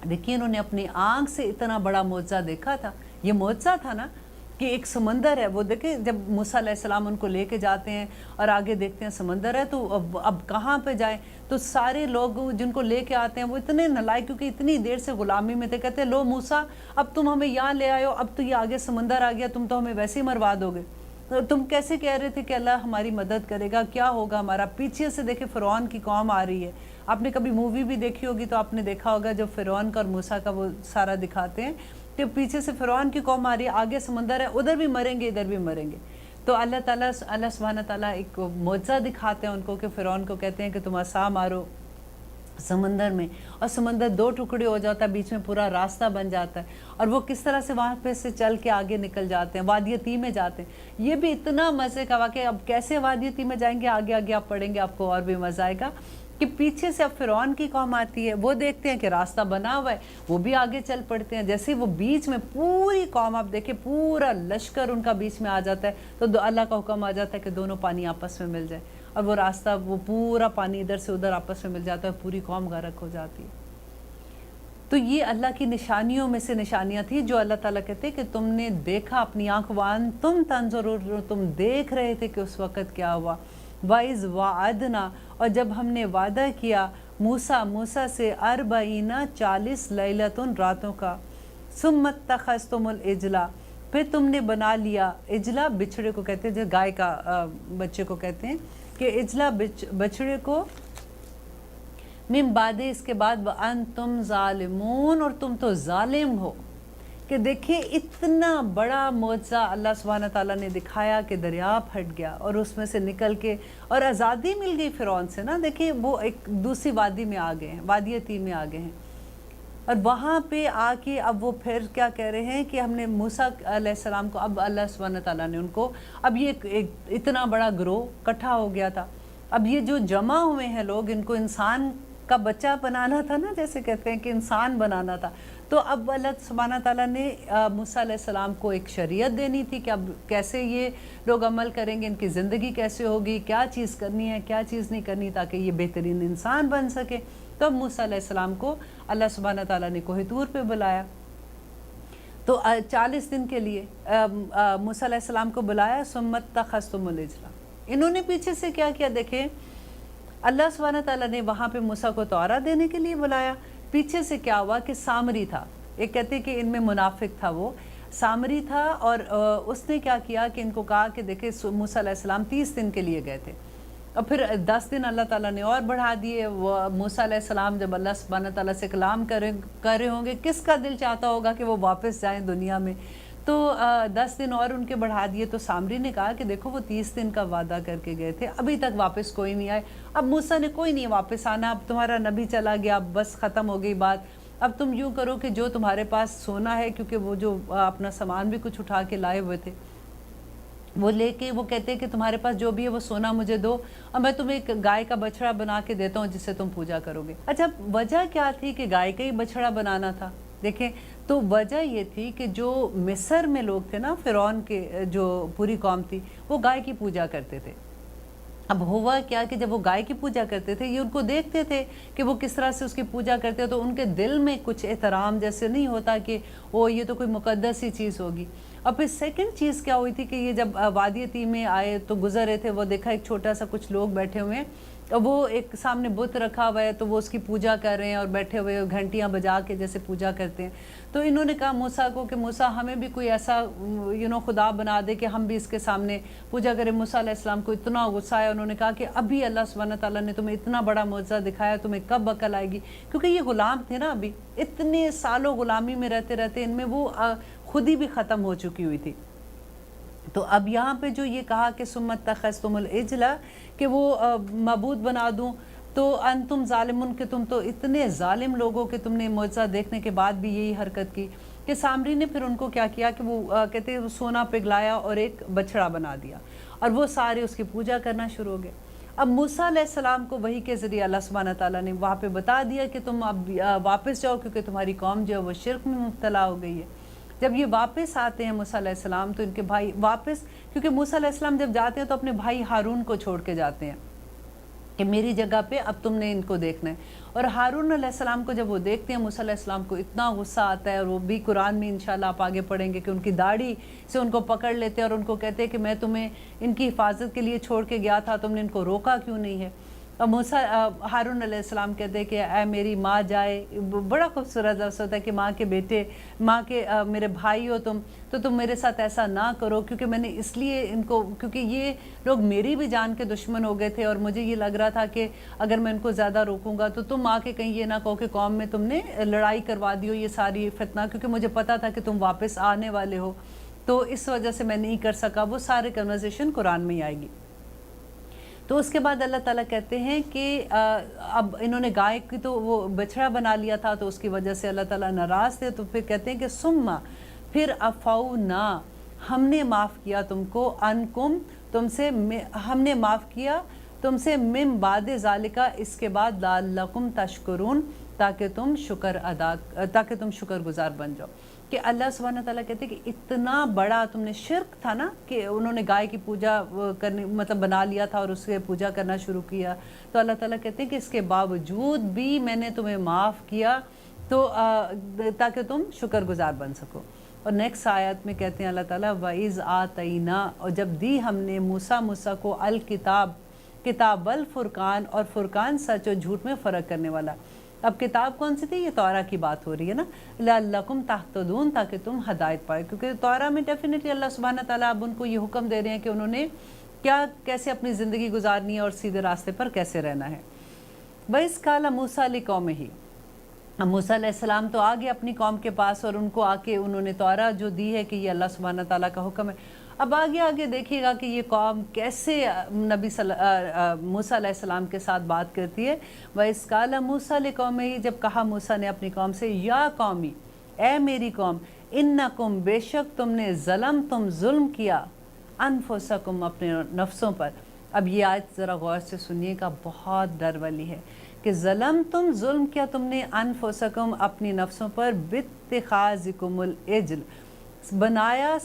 دیکھیے انہوں نے اپنی آنکھ سے اتنا بڑا معجزہ دیکھا تھا۔ یہ معجزہ تھا نا کہ ایک سمندر ہے، وہ دیکھیں جب موسیٰ علیہ السلام ان کو لے کے جاتے ہیں اور آگے دیکھتے ہیں سمندر ہے، تو اب کہاں پہ جائیں؟ تو سارے لوگ جن کو لے کے آتے ہیں وہ اتنے نالائق، کیونکہ اتنی دیر سے غلامی میں تھے، کہتے ہیں لو موسیٰ اب تم ہمیں یہاں لے آئے ہو، اب تو یہ آگے سمندر آ گیا، تم تو ہمیں ویسے ہی مروا دو گے، تم کیسے کہہ رہے تھے کہ اللہ ہماری مدد کرے گا، کیا ہوگا ہمارا؟ پیچھے سے دیکھیں فرعون کی قوم آ رہی ہے۔ آپ نے کبھی مووی بھی دیکھی ہوگی تو آپ نے دیکھا ہوگا جب فرعون کا اور موسیٰ کا وہ سارا دکھاتے ہیں کہ پیچھے سے فرعون کی قوم آ رہی ہے، آگے سمندر ہے، ادھر بھی مریں گے ادھر بھی مریں گے۔ تو اللہ سبحانہ تعالیٰ ایک معجزہ دکھاتے ہیں ان کو کہ فرعون کو کہتے ہیں کہ تم عصا مارو سمندر میں، اور سمندر 2 ٹکڑے ہو جاتا ہے، بیچ میں پورا راستہ بن جاتا ہے، اور وہ کس طرح سے وہاں پہ سے چل کے آگے نکل جاتے ہیں، وادی تیہ میں جاتے ہیں۔ یہ بھی اتنا مزے کا واقعہ، اب کیسے وادی تیہ میں جائیں گے، آگے آگے آپ پڑھیں گے آپ کو اور بھی مزہ آئے گا، کہ پیچھے سے اب فرعون کی قوم آتی ہے، وہ دیکھتے ہیں کہ راستہ بنا ہوا ہے، وہ بھی آگے چل پڑتے ہیں، جیسے وہ بیچ میں پوری قوم، آپ دیکھیں پورا لشکر ان کا بیچ میں آ جاتا ہے، تو اللہ کا حکم آ جاتا ہے کہ دونوں پانی آپس میں مل جائے، اور وہ راستہ، وہ پورا پانی ادھر سے ادھر آپس میں مل جاتا ہے، پوری قوم غرق ہو جاتی ہے۔ تو یہ اللہ کی نشانیوں میں سے نشانیاں تھیں جو اللہ تعالیٰ کہتے ہیں کہ تم نے دیکھا اپنی آنکھ، وَأَنْتُمْ تَنْظُرُونَ تم دیکھ رہے تھے کہ اس وقت کیا ہوا۔ وَإِذْ وَعَدْنَا اور جب ہم نے وعدہ کیا موسیٰ سے 40 لیلۃ راتوں کا، ثُمَّ اتَّخَذْتُمُ الْعِجْلَ پھر تم نے بنا لیا، اجلا بچھڑے کو کہتے ہیں، جو گائے کا بچے کو کہتے ہیں، کہ اجلا بچھڑے کو، من بعد اس کے بعد، وَأَنْتُمْ ظَالِمُونَ اور تم تو ظالم ہو۔ کہ دیکھیں اتنا بڑا معجزہ اللہ سبحانہ تعالیٰ نے دکھایا کہ دریا پھٹ گیا اور اس میں سے نکل کے اور آزادی مل گئی فرعون سے نا، دیکھیں وہ ایک دوسری وادی میں آ گئے ہیں، وادی تیہ میں آ گئے ہیں، اور وہاں پہ آ کے اب وہ پھر کیا کہہ رہے ہیں کہ ہم نے موسیٰ علیہ السلام کو، اب اللہ سبحانہ تعالیٰ نے ان کو، اب یہ ایک اتنا بڑا گروہ اکٹھا ہو گیا تھا، اب یہ جو جمع ہوئے ہیں لوگ، ان کو انسان کا بچہ بنانا تھا نا، جیسے کہتے ہیں کہ انسان بنانا تھا، تو اب اللہ سبحانہ تعالیٰ نے موسیٰ علیہ السلام کو ایک شریعت دینی تھی کہ اب کیسے یہ لوگ عمل کریں گے، ان کی زندگی کیسے ہوگی، کیا چیز کرنی ہے کیا چیز نہیں کرنی، تاکہ یہ بہترین انسان بن سکے۔ تو اب موسیٰ علیہ السلام کو اللہ سبحانہ تعالیٰ نے کوہ طور پہ بلایا، تو 40 دن کے لیے موسیٰ علیہ السلام کو بلایا، ثُمَّ اتَّخَذْتُمُ الْعِجْلَ انہوں نے پیچھے سے کیا کیا، دیکھیں اللہ سبحانہ تعالیٰ نے وہاں پہ موسیٰ کو توراۃ دینے کے لیے بلایا، پیچھے سے کیا ہوا کہ سامری تھا، ایک کہتے کہ ان میں منافق تھا، وہ سامری تھا، اور اس نے کیا کیا کہ ان کو کہا کہ دیکھیں موسیٰ علیہ السلام 30 دن کے لیے گئے تھے، اور پھر 10 دن اللہ تعالیٰ نے اور بڑھا دیے. وہ موسیٰ علیہ السلام جب اللہ سبحانہ تعالیٰ سے کلام کر رہے ہوں گے، کس کا دل چاہتا ہوگا کہ وہ واپس جائیں دنیا میں؟ تو 10 دن اور ان کے بڑھا دیے. تو سامری نے کہا کہ دیکھو وہ 30 دن کا وعدہ کر کے گئے تھے، ابھی تک واپس کوئی نہیں آئے. اب موسیٰ نے کوئی نہیں واپس آنا، اب تمہارا نبی چلا گیا، اب بس ختم ہو گئی بات. اب تم یوں کرو کہ جو تمہارے پاس سونا ہے، کیونکہ وہ جو اپنا سامان بھی کچھ اٹھا کے لائے ہوئے تھے، وہ لے کے وہ کہتے ہیں کہ تمہارے پاس جو بھی ہے وہ سونا مجھے دو، اور میں تمہیں ایک گائے کا بچڑا بنا کے دیتا ہوں جس سے تم پوجا کرو گے. اچھا، وجہ کیا تھی کہ گائے کا ہی بچڑا بنانا تھا؟ دیکھیں، تو وجہ یہ تھی کہ جو مصر میں لوگ تھے نا، فرعون کے جو پوری قوم تھی، وہ گائے کی پوجا کرتے تھے. اب ہوا کیا کہ جب وہ گائے کی پوجا کرتے تھے، یہ ان کو دیکھتے تھے کہ وہ کس طرح سے اس کی پوجا کرتے ہیں، تو ان کے دل میں کچھ احترام جیسے نہیں ہوتا کہ وہ یہ تو کوئی مقدس ہی چیز ہوگی. اور پھر سیکنڈ چیز کیا ہوئی تھی کہ یہ جب وادی تیم میں آئے تو گزر رہے تھے، وہ دیکھا ایک چھوٹا سا کچھ لوگ بیٹھے ہوئے ہیں، اور وہ ایک سامنے بت رکھا ہوا ہے، تو وہ اس کی پوجا کر رہے ہیں اور بیٹھے ہوئے گھنٹیاں بجا کے جیسے پوجا کرتے ہیں. تو انہوں نے کہا موسیٰ کو کہ موسیٰ ہمیں بھی کوئی ایسا خدا بنا دے کہ ہم بھی اس کے سامنے پوجا کریں. موسیٰ علیہ السلام کو اتنا غصہ آیا، انہوں نے کہا کہ ابھی اللہ سبحانہ تعالیٰ نے تمہیں اتنا بڑا معجزہ دکھایا، تمہیں کب عقل آئے گی؟ کیونکہ یہ غلام تھے نا، ابھی اتنے سالوں غلامی میں رہتے رہتے ان میں وہ خود ہی بھی ختم ہو چکی ہوئی تھی. تو اب یہاں پہ جو یہ کہا کہ ثم اتخذتم العجل، کہ وہ معبود بنا دوں، تو انتم ظالمون، کہ تم تو اتنے ظالم لوگوں کہ تم نے معجزہ دیکھنے کے بعد بھی یہی حرکت کی. کہ سامری نے پھر ان کو کیا کیا کہ وہ کہتے ہیں وہ سونا پگھلایا اور ایک بچڑا بنا دیا، اور وہ سارے اس کی پوجا کرنا شروع ہو گئے. اب موسیٰ علیہ السلام کو وحی کے ذریعے اللہ سبحانہ تعالیٰ نے وہاں پہ بتا دیا کہ تم اب واپس جاؤ، کیونکہ تمہاری قوم جو ہے وہ شرک میں مبتلا ہو گئی ہے. جب یہ واپس آتے ہیں موسیٰ علیہ السلام، تو ان کے بھائی واپس، کیونکہ موسیٰ علیہ السلام جب جاتے ہیں تو اپنے بھائی ہارون کو چھوڑ کے جاتے ہیں کہ میری جگہ پہ اب تم نے ان کو دیکھنا ہے. اور ہارون علیہ السلام کو جب وہ دیکھتے ہیں، موسیٰ علیہ السلام کو اتنا غصہ آتا ہے، اور وہ بھی قرآن میں انشاءاللہ آپ آگے پڑھیں گے کہ ان کی داڑھی سے ان کو پکڑ لیتے ہیں اور ان کو کہتے ہیں کہ میں تمہیں ان کی حفاظت کے لیے چھوڑ کے گیا تھا، تم نے ان کو روکا کیوں نہیں ہے؟ اور ہارون علیہ السلام کہتے ہیں کہ اے میری ماں جائے. بڑا خوبصورت لفظ ہوتا ہے کہ ماں کے بیٹے، ماں کے میرے بھائی ہو تم، تو تم میرے ساتھ ایسا نہ کرو، کیونکہ میں نے اس لیے ان کو، کیونکہ یہ لوگ میری بھی جان کے دشمن ہو گئے تھے، اور مجھے یہ لگ رہا تھا کہ اگر میں ان کو زیادہ روکوں گا تو تم آ کے کہیں یہ نہ کہو کہ قوم میں تم نے لڑائی کروا دی ہو، یہ ساری فتنہ، کیونکہ مجھے پتا تھا کہ تم واپس آنے والے ہو، تو اس وجہ سے میں نہیں کر سکا. وہ سارے کنورسیشن قرآن میں ہی آئے گی. تو اس کے بعد اللہ تعالیٰ کہتے ہیں کہ اب انہوں نے گائے کی تو وہ بچڑا بنا لیا تھا، تو اس کی وجہ سے اللہ تعالیٰ ناراض تھے. تو پھر کہتے ہیں کہ ثم، پھر عفونا، ہم نے معاف کیا تم کو، عنکم، تم سے، ہم نے معاف کیا تم سے، من بعد ذالکہ، اس کے بعد، لعلکم تشکرون، تاکہ تم شکر گزار بن جاؤ. کہ اللہ سبحانہ تعالیٰ کہتے ہیں کہ اتنا بڑا تم نے شرک تھا نا، کہ انہوں نے گائے کی پوجا کرنے مطلب بنا لیا تھا اور اس کے پوجا کرنا شروع کیا. تو اللہ تعالیٰ کہتے ہیں کہ اس کے باوجود بھی میں نے تمہیں معاف کیا، تو تاکہ تم شکر گزار بن سکو. اور نیکسٹ آیت میں کہتے ہیں اللہ تعالیٰ وَإِذْ آتَيْنَا، اور جب دی ہم نے موسیٰ کو الکتاب، کتاب الفرقان، اور فرقان سچ اور جھوٹ میں فرق کرنے والا. اب کتاب کون سی تھی؟ یہ توراہ کی بات ہو رہی ہے نا، لعلکم تہتدون، تاکہ تم ہدایت پائے. کیونکہ توراہ میں ڈیفینیٹلی اللہ سبحانہ تعالیٰ اب ان کو یہ حکم دے رہے ہیں کہ انہوں نے کیسے اپنی زندگی گزارنی ہے اور سیدھے راستے پر کیسے رہنا ہے. وَإِذْ قَالَ مُوسَىٰ لِقَوْمِهِ، موسیٰ علیہ السلام تو آگے اپنی قوم کے پاس، اور ان کو آ کے انہوں نے توراہ جو دی ہے کہ یہ اللہ سبحانہ تعالیٰ کا حکم ہے. اب آگے دیکھیے گا کہ یہ قوم کیسے نبی موسیٰ علیہ السلام کے ساتھ بات کرتی ہے. وَإِذْ قَالَ مُوسَىٰ لِقَوْمِهِ، جب کہا موسیٰ نے اپنی قوم سے، یا قومی، اے میری قوم، انکم، بے شک تم نے، تم ظلم کیا، انفسکم، اپنے نفسوں پر. اب یہ آیت ذرا غور سے سنیے گا، بہت ڈر والی ہے کہ تم ظلم کیا تم نے، انفسکم، اپنی نفسوں پر، باتخاذکم العجل، بنایا،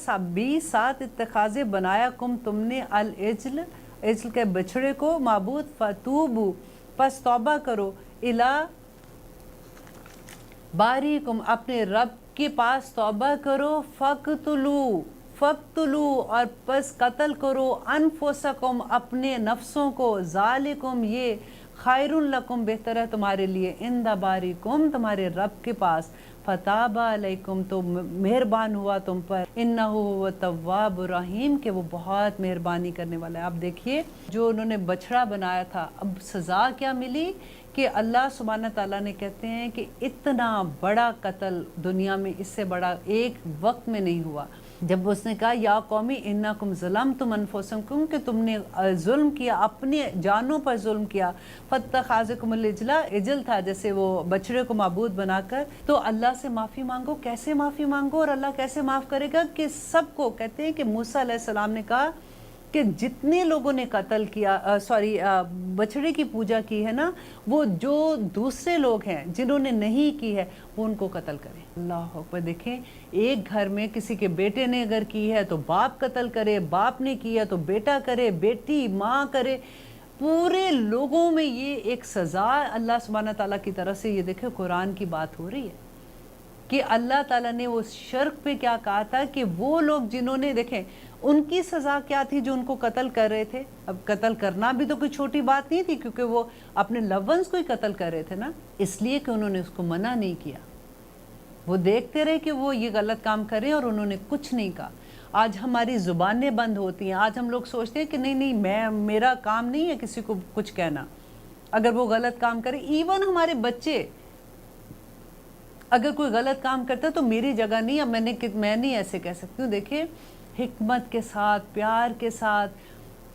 ساتھ اتخاذ، بنایا، تم نے، العجل، عجل کے بچڑے کو، معبود، فتوبو، پس توبہ کرو، الی باریکم، اپنے رب کے پاس توبہ کرو، فقتلو، اور پس قتل کرو، انفسکم، اپنے نفسوں کو، ذالکم، یہ، خیر لکم بہتر ہے تمہارے لیے، عند باریکم تمہارے رب کے پاس، فتاب علیکم تو مہربان ہوا تم پر، انہ هو التواب الرحیم کہ وہ بہت مہربانی کرنے والا ہے۔ اب دیکھیے جو انہوں نے بچڑا بنایا تھا، اب سزا کیا ملی کہ اللہ سبحانہ تعالیٰ نے کہتے ہیں کہ اتنا بڑا قتل دنیا میں اس سے بڑا ایک وقت میں نہیں ہوا۔ جب اس نے کہا یا قومی انکم ظلمتم انفسکم کہ تم نے ظلم کیا، اپنے جانوں پر ظلم کیا، فاتخذکم العجل، عجل تھا جیسے وہ بچڑے کو معبود بنا کر، تو اللہ سے معافی مانگو۔ کیسے معافی مانگو اور اللہ کیسے معاف کرے گا؟ کہ سب کو کہتے ہیں کہ موسیٰ علیہ السلام نے کہا کہ جتنے لوگوں نے قتل کیا بچڑے کی پوجا کی ہے نا، وہ جو دوسرے لوگ ہیں جنہوں نے نہیں کی ہے وہ ان کو قتل کریں۔ اللہ اکبر، دیکھیں ایک گھر میں کسی کے بیٹے نے اگر کی ہے تو باپ قتل کرے، باپ نے کی ہے تو بیٹا کرے، بیٹی ماں کرے، پورے لوگوں میں یہ ایک سزا اللہ سبحانہ تعالیٰ کی طرف سے۔ یہ دیکھیں قرآن کی بات ہو رہی ہے کہ اللہ تعالیٰ نے اس شرک پہ کیا کہا تھا کہ وہ لوگ جنہوں نے، دیکھیں ان کی سزا کیا تھی جو ان کو قتل کر رہے تھے۔ اب قتل کرنا بھی تو کوئی چھوٹی بات نہیں تھی، کیونکہ وہ اپنے لو ونس کو ہی قتل کر رہے تھے نا، اس لیے کہ انہوں نے اس کو منع نہیں کیا، وہ دیکھتے رہے کہ وہ یہ غلط کام کریں اور انہوں نے کچھ نہیں کہا۔ آج ہماری زبانیں بند ہوتی ہیں، آج ہم لوگ سوچتے ہیں کہ نہیں میرا کام نہیں ہے کسی کو کچھ کہنا، اگر وہ غلط کام کرے۔ ایون ہمارے بچے اگر کوئی غلط کام کرتا ہے تو میری جگہ نہیں، اب میں نہیں ایسے کہہ سکتی ہوں۔ دیکھیں حکمت کے ساتھ، پیار کے ساتھ،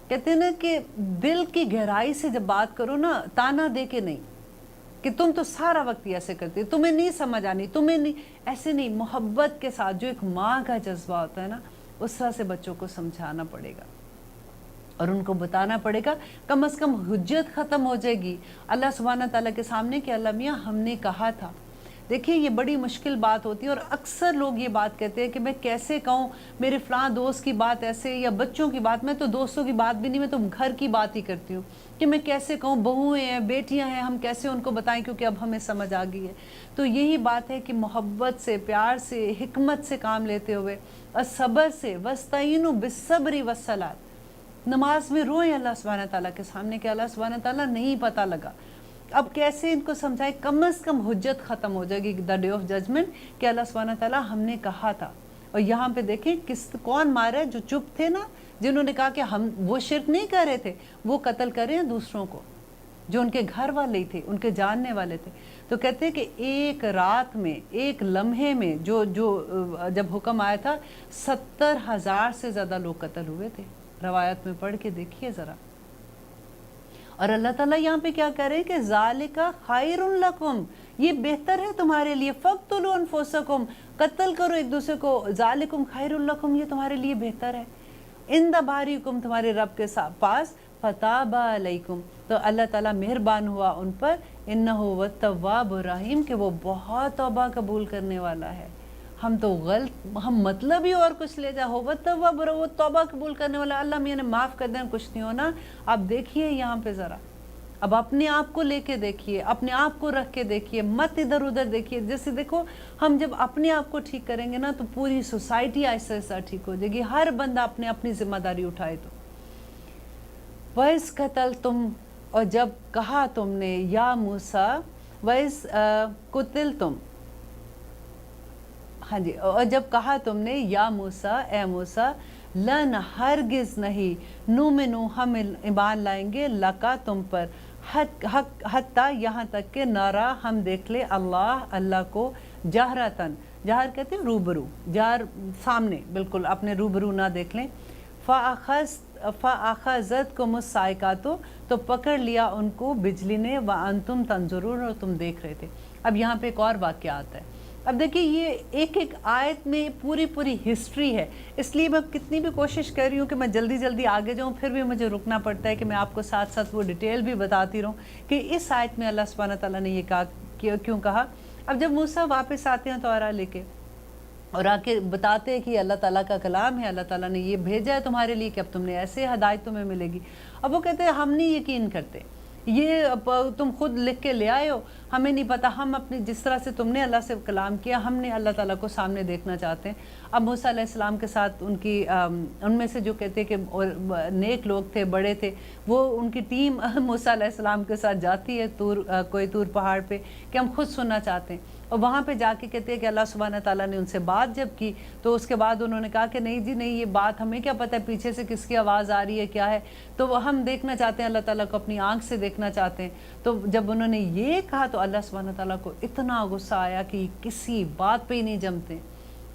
کہتے ہیں نا کہ دل کی گہرائی سے جب بات کرو نا، تانا دے کے نہیں کہ تم تو سارا وقت ایسے کرتی ہو، تمہیں نہیں سمجھ آنی، تمہیں نہیں، ایسے نہیں، محبت کے ساتھ جو ایک ماں کا جذبہ ہوتا ہے نا، اس طرح سے بچوں کو سمجھانا پڑے گا اور ان کو بتانا پڑے گا، کم از کم حجت ختم ہو جائے گی اللہ سبحانہ تعالیٰ کے سامنے کہ اللہ میاں ہم نے کہا تھا۔ دیکھیں یہ بڑی مشکل بات ہوتی ہے اور اکثر لوگ یہ بات کہتے ہیں کہ میں کیسے کہوں، میرے فلاں دوست کی بات ایسے، یا بچوں کی بات، میں تو دوستوں کی بات بھی نہیں، میں تو گھر کی بات ہی کرتی ہوں کہ میں کیسے کہوں، بہویں ہیں، بیٹیاں ہیں، ہم کیسے ان کو بتائیں کیونکہ اب ہمیں سمجھ آ گئی ہے۔ تو یہی بات ہے کہ محبت سے، پیار سے، حکمت سے کام لیتے ہوئے اور صبر سے، وَاسْتَعِینُوا بِالصَّبْرِ وَالصَّلَاةِ، نماز میں روئیں اللہ سبحانہ تعالیٰ کے سامنے کہ اللہ سبحانہ تعالیٰ نہیں پتہ لگا، اب کیسے ان کو سمجھائے، کم از کم حجت ختم ہو جائے گی دا ڈے آف ججمنٹ کہ اللہ سبحانہ تعالیٰ ہم نے کہا تھا۔ اور یہاں پہ دیکھیں کون مارا ہے، جو چپ تھے نا، جنہوں نے کہا کہ ہم وہ شرک نہیں کر رہے تھے، وہ قتل کر رہے ہیں دوسروں کو جو ان کے گھر والے ہی تھے، ان کے جاننے والے تھے۔ تو کہتے ہیں کہ ایک رات میں، ایک لمحے میں جو جب حکم آیا تھا 70,000 سے زیادہ لوگ قتل ہوئے تھے۔ روایت میں پڑھ کے دیکھیے ذرا۔ اور اللہ تعالیٰ یہاں پہ کیا کہہ رہے ہیں کہ ذالک خیر لکم، یہ بہتر ہے تمہارے لیے، فقتلوا انفسکم، قتل کرو ایک دوسرے کو، ذالکم خیر لکم، یہ تمہارے لیے بہتر ہے، عند باریکم تمہارے رب کے پاس، فتاب علیکم تو اللہ تعالیٰ مہربان ہوا ان پر، انہ هو التواب الرحیم کہ وہ بہت توبہ قبول کرنے والا ہے۔ ہم تو ہم مطلب ہی اور کچھ لے جا، وہ توبہ قبول کرنے والا، اللہ میاں نے معاف کر دینا، کچھ نہیں ہونا۔ اب دیکھیے یہاں پہ ذرا، اب اپنے آپ کو لے کے دیکھیے، اپنے آپ کو رکھ کے دیکھیے، مت ادھر ادھر دیکھیے۔ جیسے دیکھو ہم جب اپنے آپ کو ٹھیک کریں گے نا تو پوری سوسائٹی آہستہ آہستہ ٹھیک ہو جائے گی، ہر بندہ اپنی ذمہ داری اٹھائے تو۔ وَإِذْ قَتَلْتُمْ، اور جب کہا تم نے، یا موسیٰ، وَإِذْ قُتِلْتُمْ، ہاں جی، اور جب کہا تم نے یا موسیٰ، اے موسیٰ، لن ہرگز نہیں، نؤمنو ہم ایمان لائیں گے، لکا تم پر، حتیٰ یہاں تک کہ نرا ہم دیکھ لے، اللہ کو جہرتاً، جہر کہتے ہیں روبرو، جہر سامنے بالکل اپنے روبرو نہ دیکھ لیں، فَأَخَذَتْكُمُ الصَّاعِقَةُ تو پکڑ لیا ان کو بجلی نے، وَأَنْتُمْ تَنْظُرُونَ اور تم دیکھ رہے تھے۔ اب یہاں پہ ایک اور واقعہ آتا ہے۔ اب دیکھیں یہ ایک آیت میں پوری ہسٹری ہے، اس لیے میں کتنی بھی کوشش کر رہی ہوں کہ میں جلدی آگے جاؤں، پھر بھی مجھے رکنا پڑتا ہے کہ میں آپ کو ساتھ ساتھ وہ ڈیٹیل بھی بتاتی رہوں کہ اس آیت میں اللہ سبحانہ تعالیٰ نے یہ کہا، کیوں کہا۔ اب جب موسیٰ واپس آتے ہیں تورا لے کے اور آ کے بتاتے ہیں کہ یہ اللہ تعالیٰ کا کلام ہے، اللہ تعالیٰ نے یہ بھیجا ہے تمہارے لیے کہ اب تم نے ایسے ہدایت تمہیں ملے گی، اب وہ کہتے ہیں ہم نہیں یقین کرتے، یہ تم خود لکھ کے لے آئے ہو، ہمیں نہیں پتہ، ہم اپنی جس طرح سے تم نے اللہ سے کلام کیا ہم نے اللہ تعالیٰ کو سامنے دیکھنا چاہتے ہیں۔ اب موسیٰ علیہ السلام کے ساتھ ان میں سے جو کہتے ہیں کہ نیک لوگ تھے، بڑے تھے، وہ ان کی ٹیم موسیٰ علیہ السلام کے ساتھ جاتی ہے کوئی طور پہاڑ پہ کہ ہم خود سننا چاہتے ہیں، اور وہاں پہ جا کے کہتے ہیں کہ اللہ سبحانہ تعالیٰ نے ان سے بات جب کی تو اس کے بعد انہوں نے کہا کہ نہیں جی نہیں، یہ بات ہمیں کیا پتہ ہے پیچھے سے کس کی آواز آ رہی ہے کیا ہے، تو وہ ہم دیکھنا چاہتے ہیں، اللہ تعالیٰ کو اپنی آنکھ سے دیکھنا چاہتے ہیں۔ تو جب انہوں نے یہ کہا تو اللہ سبحانہ تعالیٰ کو اتنا غصہ آیا کہ یہ کسی بات پہ ہی نہیں جمتے،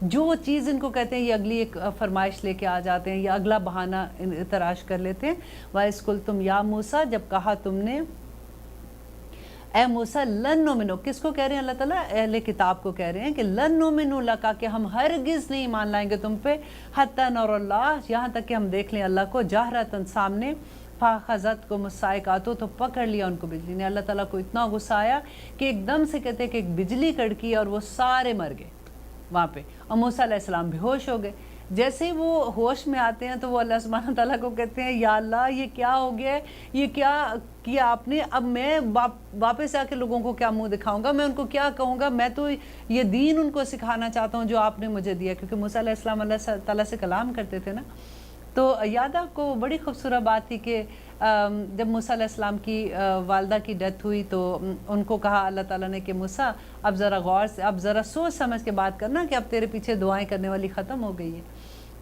جو چیز ان کو کہتے ہیں یہ اگلی ایک فرمائش لے کے آ جاتے ہیں یا اگلا بہانہ تراش کر لیتے ہیں۔ وَإِذْ قُلْتُمْ يَا مُوسَىٰ، جب کہا تم نے اے موسیٰ، لن نؤمن، کس کو کہہ رہے ہیں اللہ تعالیٰ؟ اہل کتاب کو کہہ رہے ہیں کہ لن نؤمن لک، کہ ہم ہرگز نہیں مان لائیں گے تم پہ، حتی نر اللہ، یہاں تک کہ ہم دیکھ لیں اللہ کو جہرتاً سامنے، فاخذتکم الصاعقۃ، تو پکڑ لیا ان کو بجلی نے۔ اللہ تعالیٰ کو اتنا غصہ آیا کہ ایک دم سے کہتے ہیں کہ ایک بجلی کڑکی اور وہ سارے مر گئے وہاں پہ، اور موسیٰ علیہ السلام بے ہوش ہو گئے۔ جیسے ہی وہ ہوش میں آتے ہیں تو وہ اللہ سبحانہ تعالیٰ کو کہتے ہیں یا اللہ یہ کیا ہو گیا ہے، یہ کیا کیا آپ نے، اب میں واپس آ کے لوگوں کو کیا منہ دکھاؤں گا، میں ان کو کیا کہوں گا، میں تو یہ دین ان کو سکھانا چاہتا ہوں جو آپ نے مجھے دیا، کیونکہ موسیٰ علیہ السلام اللہ تعالیٰ سے کلام کرتے تھے نا۔ تو یاد آپ کو بڑی خوبصورت بات تھی کہ جب موسیٰ علیہ السلام کی والدہ کی ڈیتھ ہوئی تو ان کو کہا اللہ تعالیٰ نے کہ موسیٰ اب ذرا غور سے، اب ذرا سوچ سمجھ کے بات کرنا کہ اب تیرے پیچھے دعائیں کرنے والی ختم ہو گئی ہے۔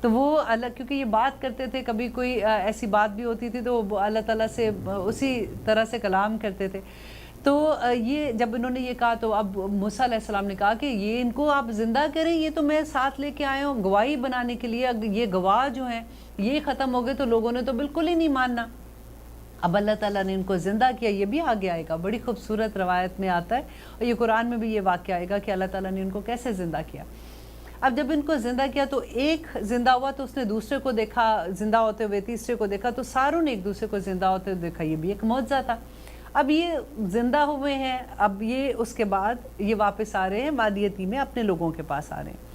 تو وہ اللہ، کیونکہ یہ بات کرتے تھے، کبھی کوئی ایسی بات بھی ہوتی تھی تو وہ اللہ تعالیٰ سے اسی طرح سے کلام کرتے تھے۔ تو یہ جب انہوں نے یہ کہا تو اب موسیٰ علیہ السلام نے کہا کہ یہ ان کو آپ زندہ کریں، یہ تو میں ساتھ لے کے آئے ہوں گواہی بنانے کے لیے، یہ گواہ جو ہیں یہ ختم ہو گئے تو لوگوں نے تو بالکل ہی نہیں ماننا۔ اب اللہ تعالیٰ نے ان کو زندہ کیا، یہ بھی آگے آئے گا، بڑی خوبصورت روایت میں آتا ہے، اور یہ قرآن میں بھی یہ واقعہ آئے گا کہ اللہ تعالیٰ نے ان کو کیسے زندہ کیا۔ اب جب ان کو زندہ کیا تو ایک زندہ ہوا تو اس نے دوسرے کو دیکھا زندہ ہوتے ہوئے، تیسرے کو دیکھا، تو ساروں نے ایک دوسرے کو زندہ ہوتے ہوئے دیکھا، یہ بھی ایک معجزہ تھا۔ اب یہ زندہ ہوئے ہیں، اب یہ اس کے بعد یہ واپس آ رہے ہیں وادی میں، اپنے لوگوں کے پاس آ رہے ہیں۔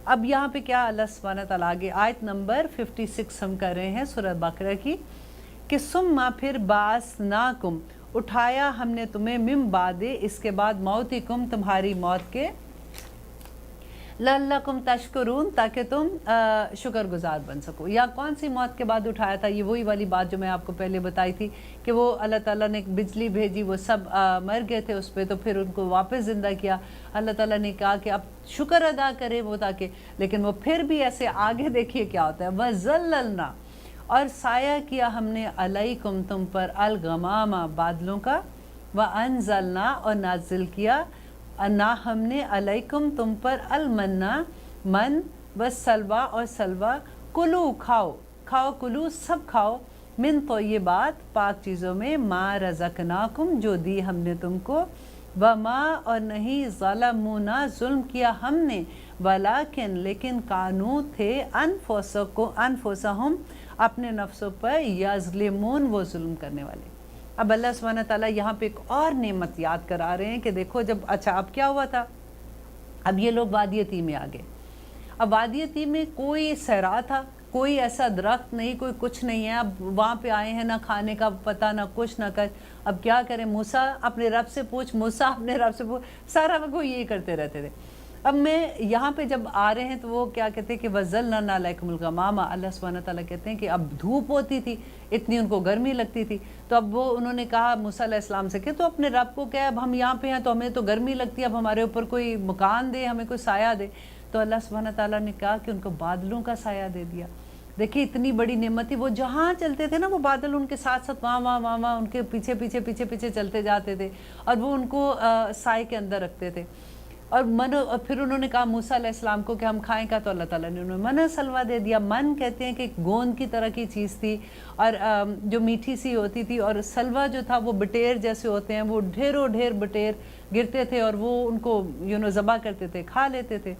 اب یہاں پہ کیا اللہ سبحانہ تعالیٰ آگے آیت نمبر 56 ہم کر رہے ہیں سورہ بقرہ کی، کہ ثم پھر بعثناکم، اٹھایا ہم نے تمہیں، من بعد، اس کے بعد، موتکم، تمہاری موت کے، لعلکم تشکرون، تاکہ تم شکر گزار بن سکو۔ یا کون سی موت کے بعد اٹھایا تھا؟ یہ وہی والی بات جو میں آپ کو پہلے بتائی تھی کہ وہ اللہ تعالیٰ نے ایک بجلی بھیجی، وہ سب مر گئے تھے اس پہ، تو پھر ان کو واپس زندہ کیا۔ اللہ تعالیٰ نے کہا کہ اب شکر ادا کرے وہ، تاکہ، لیکن وہ پھر بھی ایسے آگے دیکھیے کیا ہوتا ہے، وَظَلَّلْنَا، اور سایہ کیا ہم نے، علیکم، تم پر، الغمام، بادلوں کا، وَأَنزَلْنَا، اور نازل کیا، انا، ہم نے، علیکم، تم پر، المنا، من، والسلوى، اور سلوى، کلو، کھاؤ، کھاؤ، کلو، سب کھاؤ، من طیبات، پاک چیزوں میں، ما رزقناکم، جو دی ہم نے تم کو، وما، اور نہیں، ظلمونا، ظلم کیا ہم نے، ولیکن، لیکن، کانو، تھے، انفسہم، اپنے نفسوں پر، یظلمون، وہ ظلم کرنے والے۔ اب اللہ سبحانہ تعالیٰ یہاں پہ ایک اور نعمت یاد کرا رہے ہیں کہ دیکھو جب، اچھا اب کیا ہوا تھا، اب یہ لوگ وادی تیم میں آ گئے۔ اب وادی تیم میں کوئی صحرا تھا، کوئی ایسا درخت نہیں، کوئی کچھ نہیں ہے، اب وہاں پہ آئے ہیں، نہ کھانے کا پتہ، نہ کچھ، نہ کر، اب کیا کریں، موسیٰ اپنے رب سے پوچھ، موسیٰ اپنے رب سے پوچھ، سارا وقت وہ یہی کرتے رہتے تھے۔ اب میں یہاں پہ جب آ رہے ہیں تو وہ کیا کہتے ہیں کہ وَظَلَّلْنَا عَلَيْكُمُ الْغَمَامَ، اللہ سبحانہ تعالیٰ کہتے ہیں کہ اب دھوپ ہوتی تھی، اتنی ان کو گرمی لگتی تھی، تو اب وہ انہوں نے کہا موسیٰ علیہ السلام سے کہ تو اپنے رب کو کہے، اب ہم یہاں پہ ہیں تو ہمیں تو گرمی لگتی ہے، اب ہمارے اوپر کوئی مکان دے، ہمیں کوئی سایہ دے۔ تو اللہ سبحانہ تعالیٰ نے کہا کہ ان کو بادلوں کا سایہ دے دیا۔ دیکھیں اتنی بڑی نعمت تھی، وہ جہاں چلتے تھے نا وہ بادل ان کے ساتھ ساتھ وہاں ان کے پیچھے پیچھے چلتے جاتے تھے، اور وہ ان کو سائے کے اندر رکھتے تھے۔ اور پھر انہوں نے کہا موسیٰ علیہ السلام کو کہ ہم کھائیں کا، تو اللہ تعالیٰ نے انہیں من سلوا دے دیا۔ من کہتے ہیں کہ ایک گوند کی طرح کی چیز تھی، اور جو میٹھی سی ہوتی تھی، اور سلوا جو تھا وہ بٹیر جیسے ہوتے ہیں، وہ ڈھیروں ڈھیر بٹیر گرتے تھے، اور وہ ان کو ذبح کرتے تھے، کھا لیتے تھے۔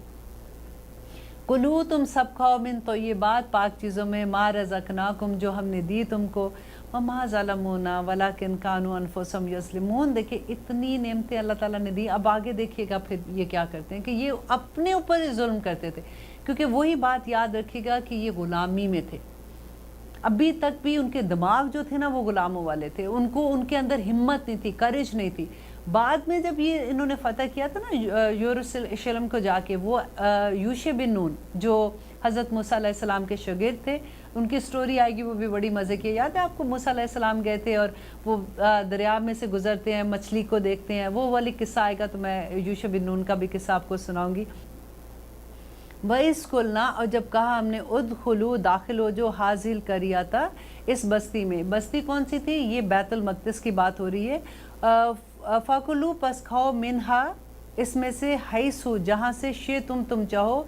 کلو، تم سب کھاؤ، من طیبات، پاک چیزوں میں، ما رزقناکم، جو ہم نے دی تم کو، وما ظلمونا ولیکن کانوا انفسہم یظلمون۔ دیکھیں اتنی نعمتیں اللہ تعالیٰ نے دی۔ اب آگے دیکھیے گا پھر یہ کیا کرتے ہیں کہ یہ اپنے اوپر ہی ظلم کرتے تھے، کیونکہ وہی بات یاد رکھیے گا کہ یہ غلامی میں تھے۔ ابھی تک بھی ان کے دماغ جو تھے نا وہ غلاموں والے تھے، ان کو ان کے اندر ہمت نہیں تھی، کریج نہیں تھی. بعد میں جب یہ انہوں نے فتح کیا تھا نا یروشلم کو جا کے، وہ یوشع بن نون جو حضرت موسیٰ علیہ السلام کے شاگرد تھے، ان کی سٹوری آئے گی، وہ بھی بڑی مزے کی. یاد ہے آپ کو موسیٰ علیہ السلام گئے تھے اور وہ دریا میں سے گزرتے ہیں، مچھلی کو دیکھتے ہیں، وہ والی قصہ آئے گا تو میں یوشع بن نون کا بھی قصہ آپ کو سناؤں گی. وَإِذْ قُلْنَا، اور جب کہا ہم نے ادخلوا، داخل ہو جو حاضل کریا تھا اس بستی میں. بستی کون سی تھی؟ یہ بیت المقدس کی بات ہو رہی ہے. فَكُلُوا، پس کھاؤ، منہا اس میں سے، حیثو جہاں سے، تم چاہو،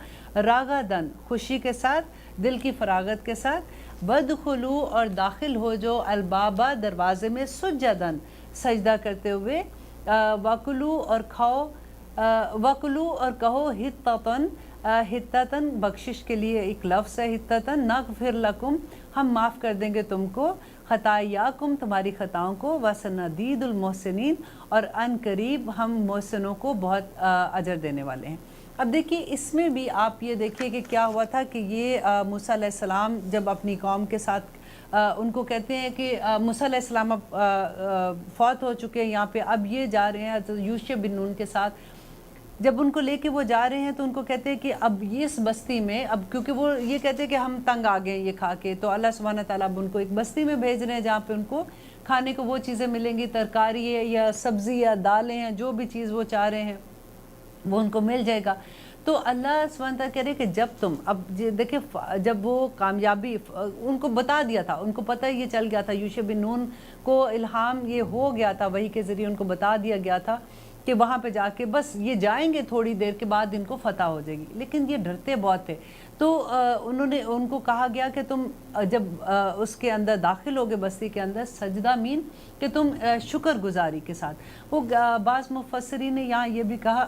راغدن خوشی کے ساتھ، دل کی فراغت کے ساتھ، وَادْخُلُوا اور داخل ہو جو، البابا دروازے میں، سجدن سجدہ کرتے ہوئے، وَكُلُوا اور کھاؤ، وَكُلُوا اور کہو، حِطَّةً حِطَّةً بخشش کے لیے ایک لفظ ہے، حِطَّةً نغفر لکم ہم معاف کر دیں گے تم کو، خطایاکم تمہاری خطاؤں کو، وسنزید المحسنین اور ان قریب ہم محسنوں کو بہت اجر دینے والے ہیں. اب دیکھیے اس میں بھی آپ یہ دیکھیے کہ کیا ہوا تھا کہ یہ موسیٰ علیہ السلام جب اپنی قوم کے ساتھ ان کو کہتے ہیں کہ موسیٰ علیہ السلام اب فوت ہو چکے ہیں یہاں پہ، اب یہ جا رہے ہیں یوشع بن نون کے ساتھ، جب ان کو لے کے وہ جا رہے ہیں تو ان کو کہتے ہیں کہ اب اس بستی میں، اب کیونکہ وہ یہ کہتے ہیں کہ ہم تنگ آ گئے یہ کھا کے، تو اللہ سبحانہ تعالیٰ اب ان کو ایک بستی میں بھیج رہے ہیں جہاں پہ ان کو کھانے کو وہ چیزیں ملیں گی، ترکاری ہے یا سبزی یا دالیں ہیں، جو بھی چیز وہ چاہ رہے ہیں وہ ان کو مل جائے گا. تو اللہ سبحانہ تعالیٰ کہہ رہے کہ جب تم، اب دیکھیں جب وہ کامیابی ان کو بتا دیا تھا، ان کو پتہ یہ چل گیا تھا، یوشع بن نون کو الہام یہ ہو گیا تھا، وحی کے ذریعے ان کو بتا دیا گیا تھا کہ وہاں پہ جا کے بس یہ جائیں گے، تھوڑی دیر کے بعد ان کو فتح ہو جائے گی. لیکن یہ ڈرتے بہت تھے، تو انہوں نے ان کو کہا گیا کہ تم جب اس کے اندر داخل ہوگے بستی کے اندر، سجدہ مین کہ تم شکر گزاری کے ساتھ. وہ بعض مفسرین نے یہاں یہ بھی کہا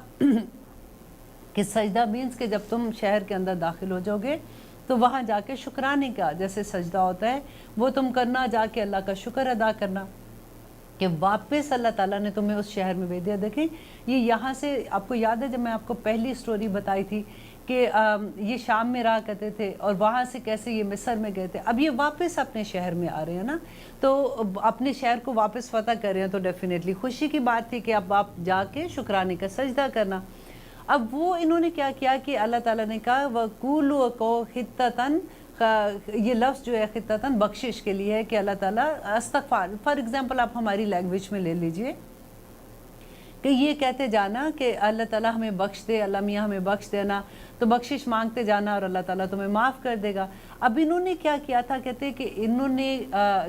کہ سجدہ مینس کہ جب تم شہر کے اندر داخل ہو جاؤ گے تو وہاں جا کے شکرانے کا جیسے سجدہ ہوتا ہے وہ تم کرنا، جا کے اللہ کا شکر ادا کرنا کہ واپس اللہ تعالیٰ نے تمہیں اس شہر میں بھیج دیا. دیکھیں یہ یہاں سے آپ کو یاد ہے جب میں آپ کو پہلی سٹوری بتائی تھی کہ یہ شام میں رہا کرتے تھے اور وہاں سے کیسے یہ مصر میں گئے تھے، اب یہ واپس اپنے شہر میں آ رہے ہیں نا، تو اپنے شہر کو واپس فتح کر رہے ہیں، تو ڈیفینیٹلی خوشی کی بات تھی کہ اب آپ جا کے شکرانے کا سجدہ کرنا. اب وہ انہوں نے کیا کیا کہ اللہ تعالیٰ نے کہا وَقُولُوا کو حِطَّةً، یہ لفظ جو ہے خطتاً بخشش کے لیے ہے کہ اللہ تعالیٰ استغفار، فار ایگزامپل آپ ہماری لینگویج میں لے لیجئے کہ یہ کہتے جانا کہ اللہ تعالیٰ ہمیں بخش دے، اللہ میاں ہمیں بخش دینا، تو بخشش مانگتے جانا اور اللہ تعالیٰ تمہیں معاف کر دے گا. اب انہوں نے کیا کیا تھا، کہتے کہ انہوں نے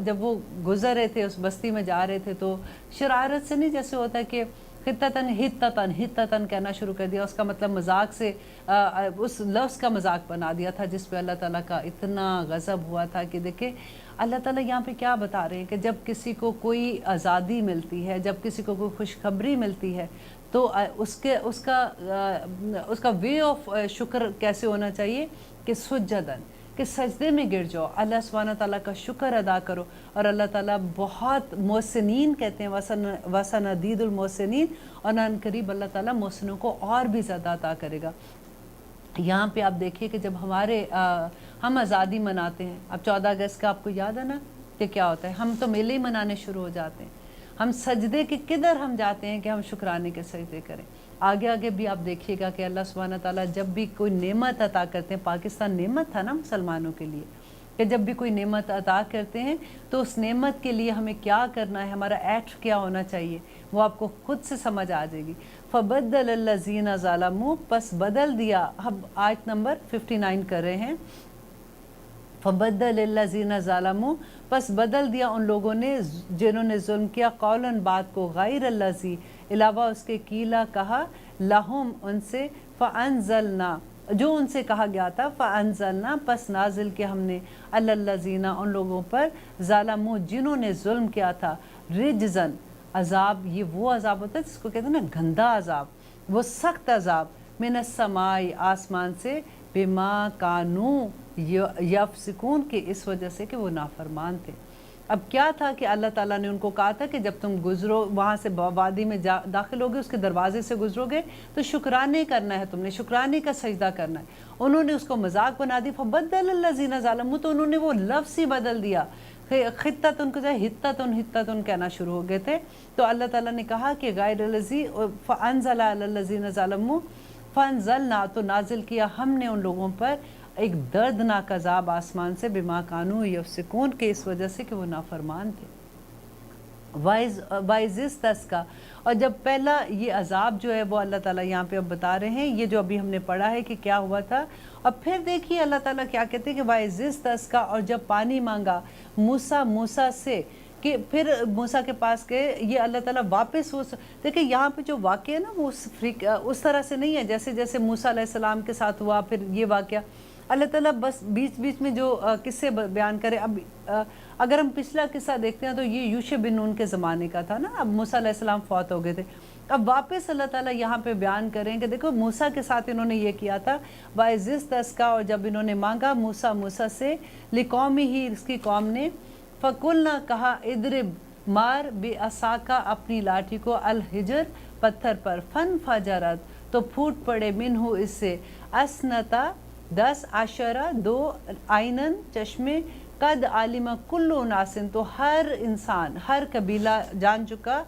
جب وہ گزر رہے تھے اس بستی میں جا رہے تھے تو شرارت سے نہیں، جیسے ہوتا ہے کہ خطتاً حطتاً کہنا شروع کر دیا، اس کا مطلب مذاق سے اس لفظ کا مذاق بنا دیا تھا، جس پہ اللہ تعالیٰ کا اتنا غضب ہوا تھا کہ دیکھیں اللہ تعالیٰ یہاں پہ کیا بتا رہے ہیں کہ جب کسی کو کوئی آزادی ملتی ہے، جب کسی کو کوئی خوشخبری ملتی ہے تو اس کا وے آف شکر کیسے ہونا چاہیے کہ سجدن، کہ سجدے میں گر جاؤ، اللہ سبحانہ تعالیٰ کا شکر ادا کرو. اور اللہ تعالیٰ بہت محسنین کہتے ہیں، وسنزید المحسنین، اور ان قریب اللہ تعالیٰ محسنوں کو اور بھی زیادہ عطا کرے گا. یہاں پہ آپ دیکھیے کہ جب ہم آزادی مناتے ہیں، اب 14 اگست کا آپ کو یاد ہے نا کہ کیا ہوتا ہے، ہم تو میلے ہی منانے شروع ہو جاتے ہیں، ہم سجدے کے کدھر ہم جاتے ہیں کہ ہم شکرانے کے سجدے کریں. آگے بھی آپ دیکھیے گا کہ اللہ سبحانہ تعالیٰ جب بھی کوئی نعمت عطا کرتے ہیں، پاکستان نعمت تھا نا مسلمانوں کے لیے، کہ جب بھی کوئی نعمت عطا کرتے ہیں تو اس نعمت کے لیے ہمیں کیا کرنا ہے، ہمارا ایکٹ کیا ہونا چاہیے، وہ آپ کو خود سے سمجھ آ جائے گی. فَبَدَّلَ الَّذِينَ ظَلَمُوا، پس بدل دیا، اب آیت نمبر 59 کر رہے ہیں. فَبَدَّلَ الَّذِينَ ظَلَمُوا، پس بدل دیا ان لوگوں نے جنہوں نے ظلم کیا، قولاً بات کو، غیر الذی علاوہ اس کے، قیلا کہا، لہم ان سے، فَأَنزَلْنَا جو ان سے کہا گیا تھا، فَأَنزَلْنَا پس نازل کیا ہم نے، عَلَى الَّذِينَ ان لوگوں پر، ظَلَمُوا جنہوں نے ظلم کیا تھا، رِجْزًا عذاب، یہ وہ عذاب ہوتا ہے جس کو کہتے ہیں نا گندا عذاب، وہ سخت عذاب، من السماء آسمان سے، بما کانوا یفسقون کے اس وجہ سے کہ وہ نافرمان تھے. اب کیا تھا کہ اللہ تعالیٰ نے ان کو کہا تھا کہ جب تم گزرو وہاں سے وادی میں داخل ہوگے، اس کے دروازے سے گزرو گے تو شکرانے کرنا ہے، تم نے شکرانے کا سجدہ کرنا ہے۔ انہوں نے اس کو مذاق بنا دی، فبدل الذین ظلموا، تو انہوں نے وہ لفظ ہی بدل دیا، خطت ان کو ہتتن کہنا شروع ہو گئے تھے۔ تو اللہ تعالیٰ نے کہا کہ غیر الذی فانزل علی الذین ظلموا فانزلنا، تو نازل کیا ہم نے ان لوگوں پر ایک دردناک عذاب آسمان سے، بما کانوا یفسقون، کے اس وجہ سے کہ وہ نافرمان تھے۔ وَإِذِ اسْتَسْقَىٰ، اور جب پہلا یہ عذاب جو ہے وہ اللہ تعالیٰ یہاں پہ اب بتا رہے ہیں، یہ جو ابھی ہم نے پڑھا ہے کہ کیا ہوا تھا، اب پھر دیکھیے اللہ تعالیٰ کیا کہتے ہیں کہ وَإِذِ اسْتَسْقَىٰ، اور جب پانی مانگا موسیٰ سے، کہ پھر موسیٰ کے پاس گئے، یہ اللہ تعالیٰ واپس دیکھیں یہاں پہ جو واقعہ ہے نا وہ اس طرح سے نہیں ہے جیسے جیسے موسیٰ علیہ السلام کے ساتھ ہوا پھر یہ واقعہ۔ اللہ تعالیٰ بس بیچ بیچ میں جو قصے بیان کرے۔ اب اگر ہم پچھلا قصہ دیکھتے ہیں تو یہ یوشع بن نون کے زمانے کا تھا نا، اب موسیٰ علیہ السلام فوت ہو گئے تھے، اب واپس اللہ تعالیٰ یہاں پہ بیان کریں کہ دیکھو موسیٰ کے ساتھ انہوں نے یہ کیا تھا، وَإِذِ اسْتَسْقَىٰ، اور جب انہوں نے مانگا موسیٰ سے، لِقَوْمِهِ، اس کی قوم نے، فَقُلْنَا، کہا، اِضْرِبْ، مار، بِعَصَاکَ، اپنی لاٹھی کو، الحجر، پتھر پر، فَانْفَجَرَتْ، تو پھوٹ پڑے، منہ، اس سے، اثنتا، 10 عشرہ، 2 عینن، چشمے، قد عالم کل اناس، تو ہر انسان، ہر قبیلہ جان چکا،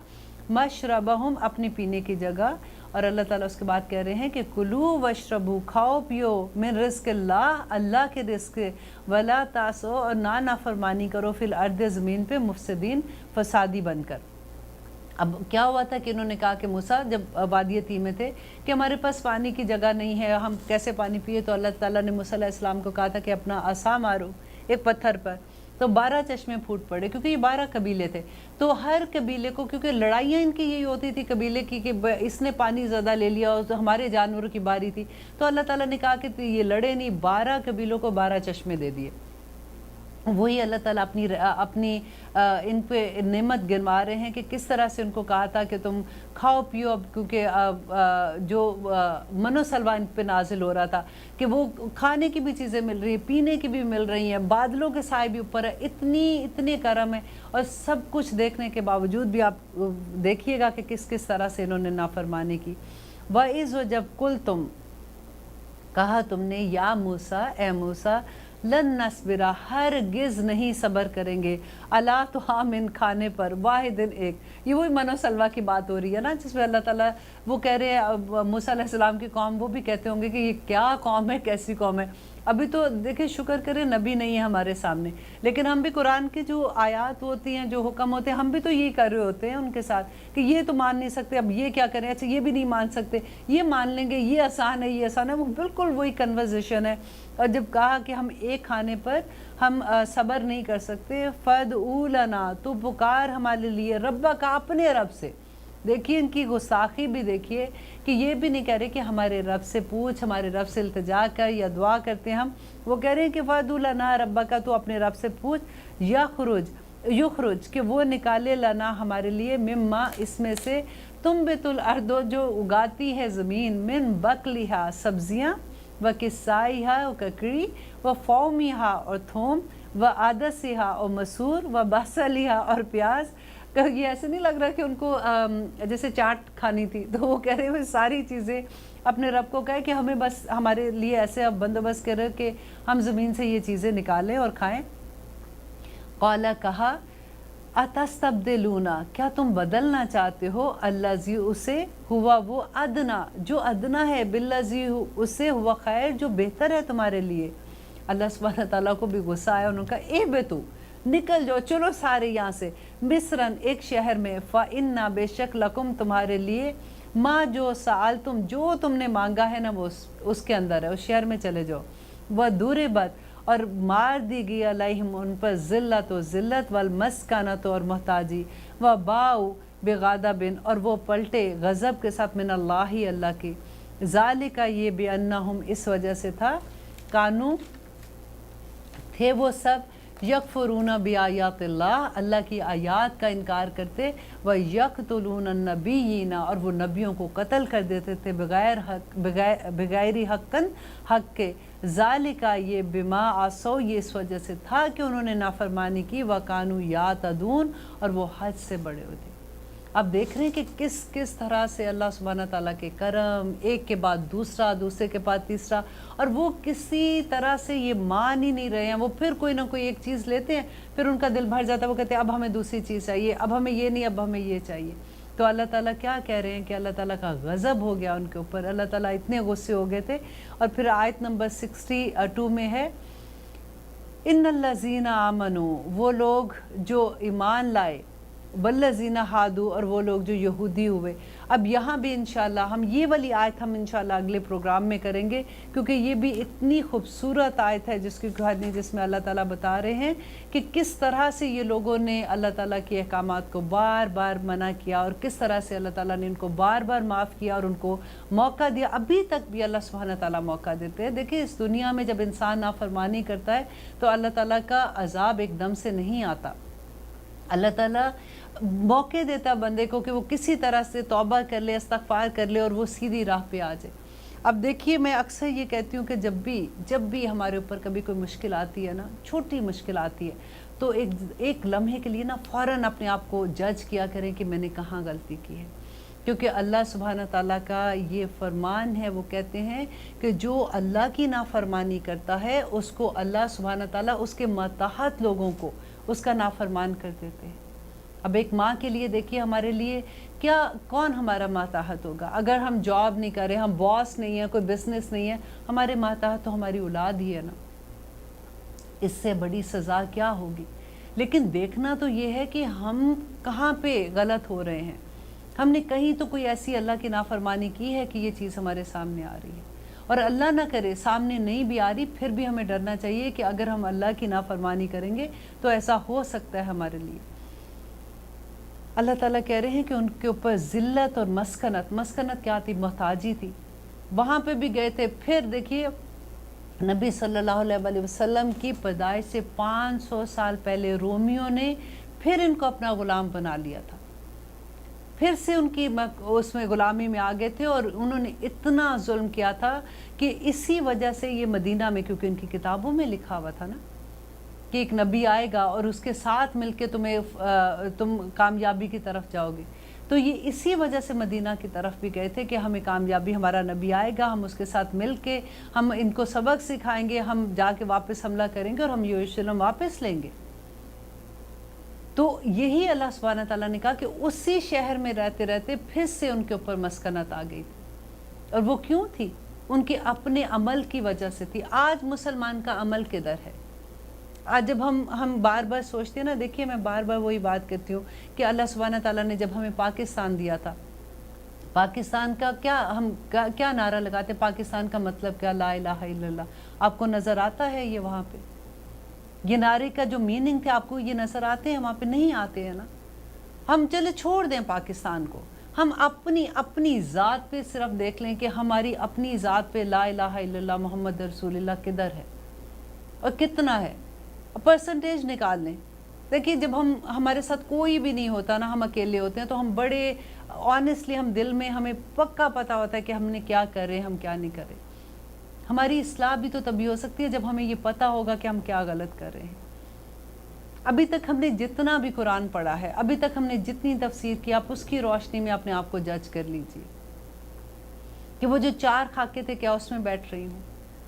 مشربہم، اپنی پینے کی جگہ۔ اور اللہ تعالیٰ اس کے بعد کہہ رہے ہیں کہ کلو وشربو، کھاؤ پیو، من رزق اللہ، اللہ کے رزق، ولا تاسو، اور نافرمانی کرو، فی الارض، زمین پہ، مفسدین، فسادی بن کر۔ اب کیا ہوا تھا کہ انہوں نے کہا کہ موسیٰ جب وادی تیہ میں تھے کہ ہمارے پاس پانی کی جگہ نہیں ہے، ہم کیسے پانی پیے، تو اللہ تعالیٰ نے موسیٰ علیہ السلام کو کہا تھا کہ اپنا عصا مارو ایک پتھر پر، تو 12 چشمے پھوٹ پڑے، کیونکہ یہ 12 قبیلے تھے، تو ہر قبیلے کو، کیونکہ لڑائیاں ان کی یہی ہوتی تھی قبیلے کی کہ اس نے پانی زیادہ لے لیا اور ہمارے جانوروں کی باری تھی، تو اللہ تعالیٰ نے کہا کہ یہ لڑے نہیں، 12 قبیلوں کو 12 چشمے دے دیے۔ وہی اللہ تعالیٰ اپنی ان پہ نعمت گنوا رہے ہیں کہ کس طرح سے ان کو کہا تھا کہ تم کھاؤ پیو، اب کیونکہ جو من و سلوہ ان پہ نازل ہو رہا تھا کہ وہ کھانے کی بھی چیزیں مل رہی ہیں، پینے کی بھی مل رہی ہیں، بادلوں کے سائے بھی اوپر ہے، اتنے کرم ہے، اور سب کچھ دیکھنے کے باوجود بھی آپ دیکھیے گا کہ کس طرح سے انہوں نے نافرمانی کی۔ وَإِذْ، جب کل تم، کہا تم نے، یا موسیٰ، اے موسیٰ، لن نصبرا، ہرگز نہیں صبر کریں گے، علی طعام، کھانے پر، واحد، ایک، یہ وہی من و سلوہ کی بات ہو رہی ہے نا، جس میں اللہ تعالیٰ وہ کہہ رہے ہیں موسیٰ علیہ السلام کی قوم، وہ بھی کہتے ہوں گے کہ یہ کیا قوم ہے، کیسی قوم ہے۔ ابھی تو دیکھیں شکر کریں نبی نہیں ہے ہمارے سامنے، لیکن ہم بھی قرآن کی جو آیات ہوتی ہیں، جو حکم ہوتے ہیں، ہم بھی تو یہی کر رہے ہوتے ہیں ان کے ساتھ کہ یہ تو مان نہیں سکتے، اب یہ کیا کریں، اچھا یہ بھی نہیں مان سکتے، یہ مان لیں گے، یہ آسان ہے، یہ آسان ہے، وہ بالکل وہی کنورزیشن ہے۔ اور جب کہا کہ ہم ایک کھانے پر ہم صبر نہیں کر سکتے، فَادْعُوا لَنَا، تو پکار ہمارے لیے، ربک، اپنے رب سے۔ دیکھیے ان کی گستاخی بھی دیکھیے کہ یہ بھی نہیں کہہ رہے کہ ہمارے رب سے پوچھ، ہمارے رب سے التجا کر یا دعا کرتے ہیں ہم، وہ کہہ رہے ہیں کہ فَادْعُوا لَنَا رَبَّكَ، تو اپنے رب سے پوچھ، یخرج، کہ وہ نکالے، لنا، ہمارے لیے، مما، اس میں سے، تنبت الارض، جو اگاتی ہے زمین، من بقلہا، سبزیاں، وکسائہا، اور ککڑی، وفومہا، اور تھوم، وعدسہا، اور مسور، وبصلہا، اور پیاز۔ یہ ایسے نہیں لگ رہا کہ ان کو جیسے چاٹ کھانی تھی، تو وہ کہہ رہے ہیں ساری چیزیں اپنے رب کو کہے کہ ہمیں بس ہمارے لیے ایسے اب بندوبست کرے کہ ہم زمین سے یہ چیزیں نکالیں اور کھائیں۔ قالا، کہا، اتستبدلون، کیا تم بدلنا چاہتے ہو، الذی، اسے، ہوا، وہ، ادنا، جو ادنا ہے، بالذی، اسے، ہوا، خیر، جو بہتر ہے تمہارے لیے۔ اللہ سبحانہ تعالیٰ کو بھی غصہ آیا، انہوں نے کہا اہبطوا، نکل جاؤ، چلو سارے یہاں سے، مصرن، ایک شہر میں، فإن، بے شک، لکم، تمہارے لیے، ما، جو، سألتم، جو تم نے مانگا ہے نا وہ اس کے اندر ہے، اس شہر میں چلے جاؤ۔ وضربت، اور مار دی گئی، علیہم، ان پر، ذلت، و ذلت، والمسکنۃ، اور محتاجی، وباؤ بغضب، اور وہ پلٹے غضب کے ساتھ، من اللہ، اللہ کی، ذالک، یہ، بانہم، اس وجہ سے تھا، کانو، تھے وہ سب، یکفرون بآیات اللہ، اللہ کی آیات کا انکار کرتے، وَيَقْتُلُونَ النَّبِيِّينَ، اور وہ نبیوں کو قتل کر دیتے تھے بغیر حقاً، حق کے، ذالکا، یہ بما عصوا، یہ اس وجہ سے تھا کہ انہوں نے نافرمانی کی، وَكَانُوا يَعْتَدُونَ، اور وہ حد سے بڑے ہوتے۔ اب دیکھ رہے ہیں کہ کس طرح سے اللہ سبحانہ تعالیٰ کے کرم، ایک کے بعد دوسرا، دوسرے کے بعد تیسرا، اور وہ کسی طرح سے یہ مان ہی نہیں رہے ہیں۔ وہ پھر کوئی نہ کوئی ایک چیز لیتے ہیں، پھر ان کا دل بھر جاتا ہے، وہ کہتے ہیں اب ہمیں دوسری چیز چاہیے، اب ہمیں یہ نہیں، اب ہمیں یہ چاہیے۔ تو اللہ تعالیٰ کیا کہہ رہے ہیں کہ اللہ تعالیٰ کا غضب ہو گیا ان کے اوپر، اللہ تعالیٰ اتنے غصے ہو گئے تھے۔ اور پھر آیت نمبر 62 میں ہے، ان الذین آمنوا، وہ لوگ جو ایمان لائے، والذین ہادو، اور وہ لوگ جو یہودی ہوئے۔ اب یہاں بھی انشاءاللہ ہم یہ والی آیت ہم انشاءاللہ اگلے پروگرام میں کریں گے، کیونکہ یہ بھی اتنی خوبصورت آیت ہے جس میں اللہ تعالیٰ بتا رہے ہیں کہ کس طرح سے یہ لوگوں نے اللہ تعالیٰ کے احکامات کو بار بار منع کیا، اور کس طرح سے اللہ تعالیٰ نے ان کو بار بار معاف کیا اور ان کو موقع دیا۔ ابھی تک بھی اللہ سبحانہ تعالیٰ موقع دیتے ہیں۔ دیکھیں اس دنیا میں جب انسان نافرمانی کرتا ہے تو اللہ تعالیٰ کا عذاب ایک دم سے نہیں آتا، اللہ تعالیٰ موقع دیتا بندے کو کہ وہ کسی طرح سے توبہ کر لے، استغفار کر لے، اور وہ سیدھی راہ پہ آ جائے۔ اب دیکھیے میں اکثر یہ کہتی ہوں کہ جب بھی ہمارے اوپر کبھی کوئی مشکل آتی ہے نا، چھوٹی مشکل آتی ہے، تو ایک لمحے کے لیے نا فوراً اپنے آپ کو جج کیا کریں کہ میں نے کہاں غلطی کی ہے، کیونکہ اللہ سبحانہ تعالیٰ کا یہ فرمان ہے، وہ کہتے ہیں کہ جو اللہ کی نافرمانی کرتا ہے اس کو اللہ سبحانہ تعالیٰ اس کے ماتحت لوگوں کو اس کا نافرمان کر دیتے ہیں۔ اب ایک ماں کے لیے دیکھیے ہمارے لیے کون ہمارا ماتحت ہوگا؟ اگر ہم جاب نہیں کر رہے، ہم باس نہیں ہیں، کوئی بزنس نہیں ہے، ہمارے ماتحت تو ہماری اولاد ہی ہے نا، اس سے بڑی سزا کیا ہوگی؟ لیکن دیکھنا تو یہ ہے کہ ہم کہاں پہ غلط ہو رہے ہیں۔ ہم نے کہیں تو کوئی ایسی اللہ کی نافرمانی کی ہے کہ یہ چیز ہمارے سامنے آ رہی ہے، اور اللہ نہ کرے سامنے نہیں بھی آ رہی، پھر بھی ہمیں ڈرنا چاہیے کہ اگر ہم اللہ کی نافرمانی کریں گے تو ایسا ہو سکتا ہے ہمارے لیے۔ اللہ تعالیٰ کہہ رہے ہیں کہ ان کے اوپر ذلت اور مسکنت کیا تھی؟ محتاجی تھی، وہاں پہ بھی گئے تھے۔ پھر دیکھیے نبی صلی اللہ علیہ وسلم کی پیدائش سے 500 سال پہلے رومیوں نے پھر ان کو اپنا غلام بنا لیا تھا، پھر سے ان کی اس میں غلامی میں آ گئے تھے، اور انہوں نے اتنا ظلم کیا تھا کہ اسی وجہ سے یہ مدینہ میں، کیونکہ ان کی کتابوں میں لکھا ہوا تھا نا کہ ایک نبی آئے گا اور اس کے ساتھ مل کے تم کامیابی کی طرف جاؤ گے، تو یہ اسی وجہ سے مدینہ کی طرف بھی گئے تھے کہ ہمیں کامیابی، ہمارا نبی آئے گا، ہم اس کے ساتھ مل کے ہم ان کو سبق سکھائیں گے، ہم جا کے واپس حملہ کریں گے اور ہم یروشلم واپس لیں گے۔ تو یہی اللہ سبحانہ تعالیٰ نے کہا کہ اسی شہر میں رہتے رہتے پھر سے ان کے اوپر مسکنت آ گئی تھی، اور وہ کیوں تھی؟ ان کے اپنے عمل کی وجہ سے تھی۔ آج مسلمان کا عمل کدھر ہے؟ آج جب ہم بار بار سوچتے ہیں نا، دیکھیے میں بار بار وہی بات کرتی ہوں کہ اللہ سبحانہ تعالیٰ نے جب ہمیں پاکستان دیا تھا، پاکستان کا کیا نعرہ لگاتے؟ پاکستان کا مطلب کیا؟ لا الہ الا اللہ۔ آپ کو نظر آتا ہے یہ وہاں پہ؟ یہ نعرے کا جو میننگ تھے آپ کو یہ نظر آتے ہیں؟ وہاں پہ نہیں آتے ہیں نا۔ ہم چلے چھوڑ دیں پاکستان کو، ہم اپنی ذات پہ صرف دیکھ لیں کہ ہماری اپنی ذات پہ لا الہ الا اللہ محمد رسول اللہ کدھر ہے اور کتنا ہے، پرسنٹیج نکال لیں۔ دیکھیے جب ہمارے ساتھ کوئی بھی نہیں ہوتا نا، ہم اکیلے ہوتے ہیں، تو ہم بڑے آنیسٹلی ہم دل میں ہمیں پکا پتہ ہوتا ہے کہ ہم نے کیا کر رہے ہیں، ہم کیا نہیں کر رہے۔ ہماری اصلاح بھی تو تبھی ہو سکتی ہے جب ہمیں یہ پتہ ہوگا کہ ہم کیا غلط کر رہے ہیں۔ ابھی تک ہم نے جتنا بھی قرآن پڑھا ہے، ابھی تک ہم نے جتنی تفسیر کی، آپ اس کی روشنی میں اپنے آپ کو جج کر لیجئے کہ وہ جو 4 خاکے تھے کیا اس میں بیٹھ رہی ہوں؟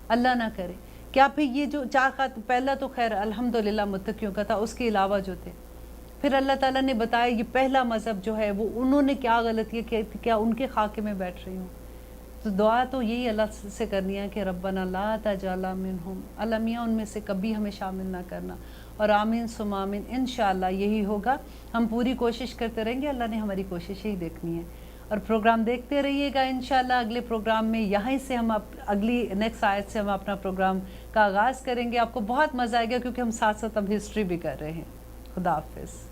اللہ نہ کرے کیا پھر یہ جو 4 خاکے، پہلا تو خیر الحمدللہ متقیوں کا تھا، اس کے علاوہ جو تھے، پھر اللہ تعالیٰ نے بتایا یہ پہلا مذہب جو ہے وہ انہوں نے کیا غلطی ہے، کیا ان کے خاکے میں بیٹھ رہی ہوں؟ تو دعا تو یہی اللہ سے کرنی ہے کہ ربنا لا تجعلنا منہم، اللہ میاں ان میں سے کبھی ہمیں شامل نہ کرنا، اور آمین ثم آمین۔ انشاءاللہ یہی ہوگا، ہم پوری کوشش کرتے رہیں گے، اللہ نے ہماری کوشش ہی دیکھنی ہے، اور پروگرام دیکھتے رہیے گا۔ انشاءاللہ اگلے پروگرام میں یہیں سے ہم اگلی نیکسٹ آیت سے ہم اپنا پروگرام کا آغاز کریں گے۔ آپ کو بہت مزہ آئے گا کیونکہ ہم ساتھ ساتھ اب ہسٹری بھی کر رہے ہیں۔ خدا حافظ۔